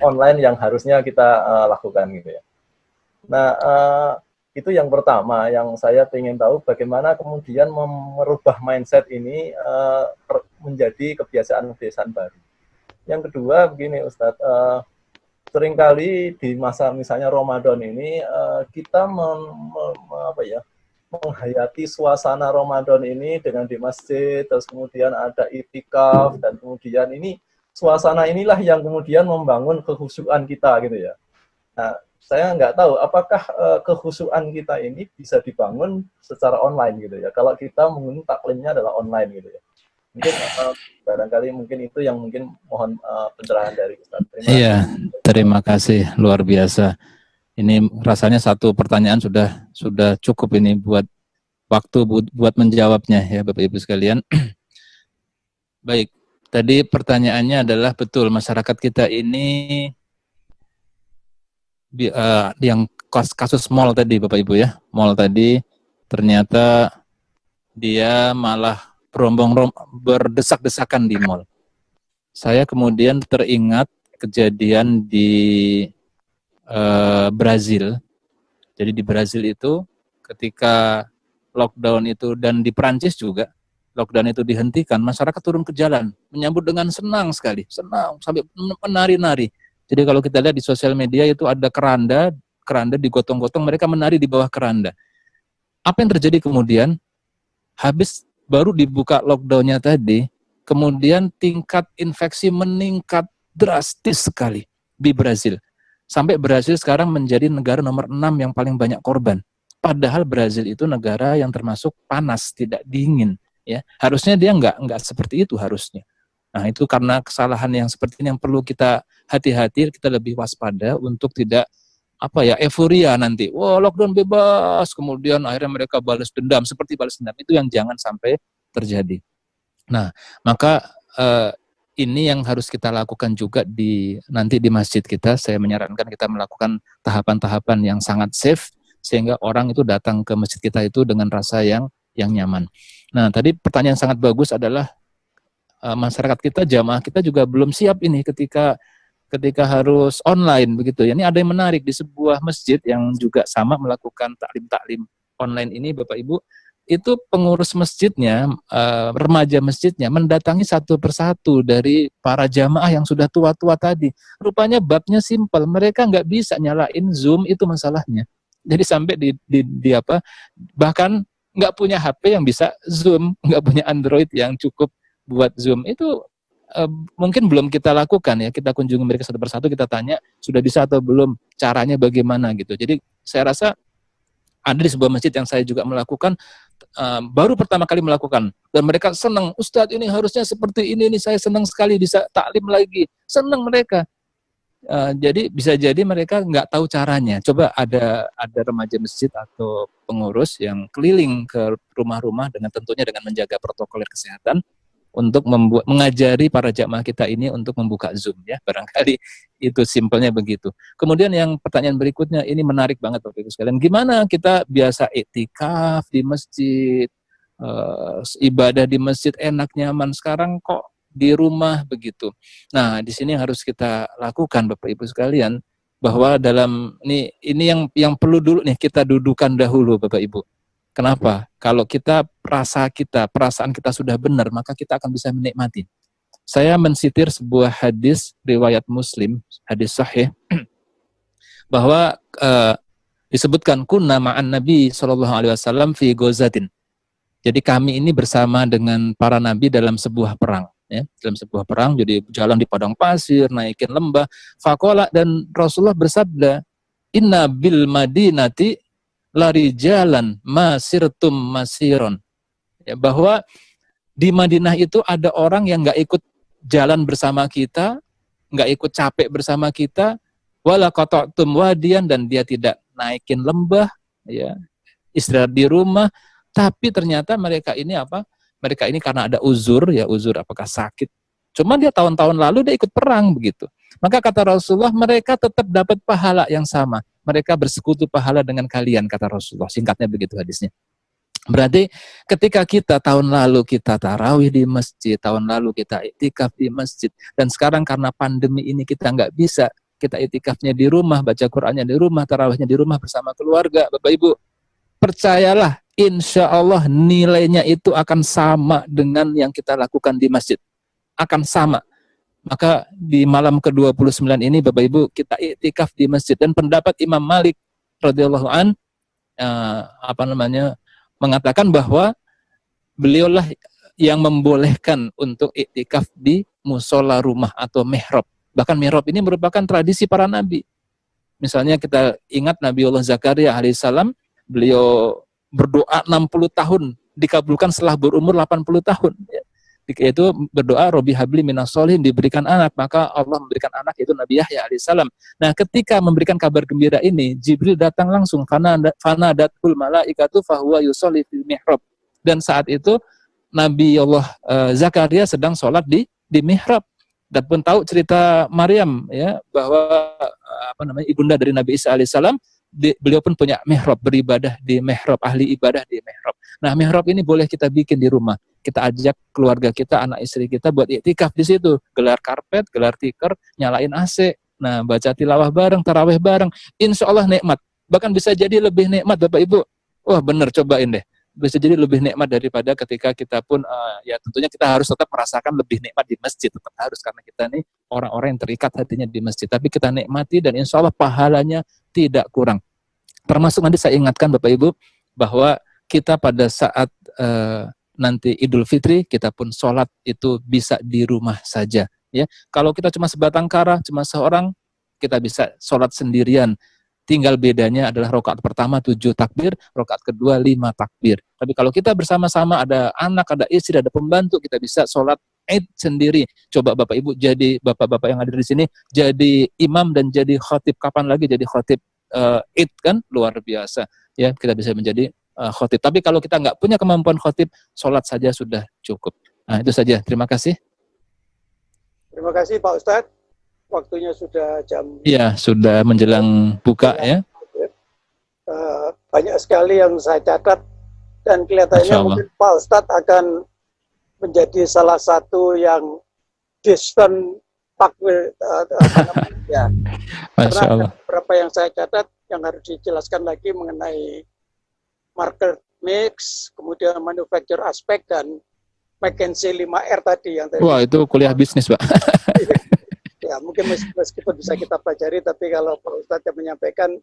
online yang harusnya kita lakukan gitu ya. Nah, itu yang pertama yang saya ingin tahu, bagaimana kemudian merubah mindset ini menjadi kebiasaan-kebiasaan baru. Yang kedua begini Ustadz, seringkali di masa misalnya Ramadan ini kita menghayati suasana Ramadan ini dengan di masjid, terus kemudian ada itikaf, dan kemudian ini suasana inilah yang kemudian membangun kekhusyuan kita gitu ya. Nah, saya nggak tahu apakah kekhusyuan kita ini bisa dibangun secara online gitu ya. Kalau kita mungkin taklimnya adalah online gitu ya. Mungkin barangkali mungkin itu yang mungkin mohon pencerahan dari Ustaz. Terima kasih, luar biasa. Ini rasanya satu pertanyaan sudah cukup ini buat waktu buat menjawabnya ya Bapak Ibu sekalian. Baik, tadi pertanyaannya adalah betul masyarakat kita ini yang kasus mall tadi Bapak Ibu ya, mall tadi ternyata dia malah berdesak-desakan di mall. Saya kemudian teringat kejadian di Brazil. Jadi di Brazil itu ketika lockdown itu dan di Perancis juga lockdown itu dihentikan, masyarakat turun ke jalan menyambut dengan senang sekali, senang sampai menari-nari. Jadi kalau kita lihat di sosial media itu ada keranda digotong-gotong, mereka menari di bawah keranda. Apa yang terjadi kemudian? Habis baru dibuka lockdown-nya tadi, kemudian tingkat infeksi meningkat drastis sekali di Brazil. Sampai Brazil sekarang menjadi negara nomor 6 yang paling banyak korban. Padahal Brazil itu negara yang termasuk panas, tidak dingin. Ya, harusnya dia nggak seperti itu harusnya. Nah, itu karena kesalahan yang seperti ini yang perlu kita hati-hati, kita lebih waspada untuk tidak euforia nanti. Wah, lockdown bebas, kemudian akhirnya mereka balas dendam, seperti balas dendam. Itu yang jangan sampai terjadi. Nah, maka ini yang harus kita lakukan juga nanti di masjid kita. Saya menyarankan kita melakukan tahapan-tahapan yang sangat safe, sehingga orang itu datang ke masjid kita itu dengan rasa yang nyaman. Nah, tadi pertanyaan sangat bagus adalah masyarakat kita, jamaah kita juga belum siap ini ketika harus online begitu ya. Ini ada yang menarik di sebuah masjid yang juga sama melakukan taklim online ini Bapak Ibu, itu pengurus masjidnya, remaja masjidnya mendatangi satu persatu dari para jamaah yang sudah tua-tua tadi. Rupanya babnya simpel, mereka nggak bisa nyalain Zoom, itu masalahnya. Jadi sampai bahkan nggak punya HP yang bisa Zoom, nggak punya Android yang cukup buat Zoom. Itu mungkin belum kita lakukan ya, kita kunjungi mereka satu persatu, kita tanya sudah bisa atau belum, caranya bagaimana gitu. Jadi saya rasa ada di sebuah masjid yang saya juga melakukan, baru pertama kali melakukan, dan mereka senang, Ustadz ini harusnya seperti ini saya senang sekali bisa taklim lagi, senang mereka. Jadi bisa jadi mereka nggak tahu caranya. Coba ada remaja masjid atau pengurus yang keliling ke rumah-rumah tentunya dengan menjaga protokol kesehatan, untuk mengajari para jamaah kita ini untuk membuka Zoom ya, barangkali itu simpelnya begitu. Kemudian yang pertanyaan berikutnya ini menarik banget Bapak Ibu sekalian, gimana kita biasa iktikaf di masjid, ibadah di masjid enak nyaman, sekarang kok di rumah begitu. Nah, di sini harus kita lakukan Bapak Ibu sekalian, bahwa dalam ini yang perlu dulu nih kita dudukan dahulu Bapak Ibu. Kenapa? Kalau perasaan kita sudah benar, maka kita akan bisa menikmati. Saya mensitir sebuah hadis riwayat Muslim, hadis sahih, bahwa disebutkan kunna ma'an Nabi SAW fi gozatin. Jadi kami ini bersama dengan para nabi dalam sebuah perang. Ya, dalam sebuah perang, jadi jalan di padang pasir, naikin lembah. Faqala, dan Rasulullah bersabda, inna bil madinati lari jalan masirtum masiron. Ya, bahwa di Madinah itu ada orang yang nggak ikut jalan bersama kita, nggak ikut capek bersama kita, wala qata'tum wadiyan, dan dia tidak naikin lembah, ya, istirahat di rumah, tapi ternyata mereka ini apa? Mereka ini karena ada uzur, ya uzur apakah sakit. Cuma dia tahun-tahun lalu dia ikut perang begitu. Maka kata Rasulullah, mereka tetap dapat pahala yang sama. Mereka bersekutu pahala dengan kalian, kata Rasulullah. Singkatnya begitu hadisnya. Berarti ketika kita tahun lalu kita tarawih di masjid, tahun lalu kita iktikaf di masjid, dan sekarang karena pandemi ini kita nggak bisa, kita iktikafnya di rumah, baca Qur'annya di rumah, tarawihnya di rumah bersama keluarga, Bapak Ibu, percayalah, insya Allah nilainya itu akan sama dengan yang kita lakukan di masjid. Akan sama. Maka di malam ke-29 ini Bapak Ibu kita iktikaf di masjid, dan pendapat Imam Malik radhiyallahu an mengatakan bahwa beliaulah yang membolehkan untuk iktikaf di musola rumah atau mihrab. Bahkan mihrab ini merupakan tradisi para nabi. Misalnya kita ingat Nabiullah Zakaria alaihissalam, beliau berdoa 60 tahun, dikabulkan setelah berumur 80 tahun. Yaitu berdoa, Robi habli minas solihin, diberikan anak, maka Allah memberikan anak, yaitu Nabi Yahya alaihissalam. Nah, ketika memberikan kabar gembira ini, Jibril datang langsung, fanadatul malaikatu fahuwa yusolli fil mihrab. Dan saat itu Nabi Allah Zakaria sedang sholat di mihrab. Dan pun tahu cerita Maryam, ya, bahwa ibunda dari Nabi Isa alaihissalam, beliau pun punya mihrab, beribadah di mihrab, ahli ibadah di mihrab. Nah, mihrab ini boleh kita bikin di rumah. Kita ajak keluarga kita, anak istri kita buat iktikaf di situ. Gelar karpet, gelar tikar, nyalain AC. Nah, baca tilawah bareng, tarawih bareng. Insya Allah nikmat. Bahkan bisa jadi lebih nikmat, Bapak Ibu. Wah, bener, cobain deh. Bisa jadi lebih nikmat daripada ketika kita pun, ya tentunya kita harus tetap merasakan lebih nikmat di masjid. Tetap harus, karena kita nih orang-orang yang terikat hatinya di masjid. Tapi kita nikmati dan insya Allah pahalanya tidak kurang. Termasuk nanti saya ingatkan Bapak Ibu, bahwa kita pada saat nanti Idul Fitri, kita pun sholat itu bisa di rumah saja. Ya, kalau kita cuma sebatang kara, cuma seorang, kita bisa sholat sendirian. Tinggal bedanya adalah rakaat pertama 7 takbir, rakaat kedua 5 takbir. Tapi kalau kita bersama-sama, ada anak, ada istri, ada pembantu, kita bisa sholat Id sendiri. Coba Bapak Ibu jadi bapak-bapak yang ada di sini, jadi imam dan jadi khatib. Kapan lagi jadi khatib Id, kan? Luar biasa. Ya, kita bisa menjadi khotib. Tapi kalau kita nggak punya kemampuan khotib, sholat saja sudah cukup. Nah, itu saja. Terima kasih. Terima kasih Pak Ustadz. Waktunya sudah jam. Iya, sudah menjelang buka ya. Banyak sekali yang saya catat, dan kelihatannya mungkin Pak Ustadz akan menjadi salah satu yang diskon takwil. Ya. Karena beberapa yang saya catat yang harus dijelaskan lagi mengenai market mix, kemudian manufacture aspect, dan McKinsey 5R tadi yang tadi. Wah, itu kuliah bisnis, Pak. Ya, mungkin meskipun bisa kita pelajari, tapi kalau Pak Ustadz yang menyampaikan,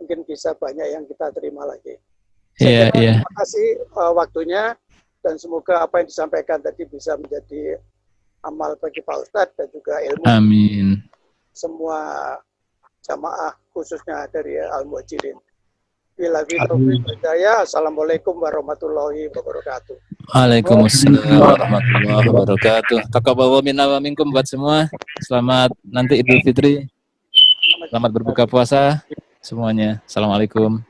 mungkin bisa banyak yang kita terima lagi. Terima kasih waktunya, dan semoga apa yang disampaikan tadi bisa menjadi amal bagi Pak Ustadz dan juga ilmu. Amin. Semua jamaah khususnya dari Al-Muhajirin. Assalamualaikum warahmatullahi wabarakatuh. Waalaikumsalam warahmatullahi wabarakatuh. Taqabbalallahu minna wa minkum buat semua. Selamat nanti Idul Fitri. Selamat berbuka puasa semuanya. Assalamualaikum.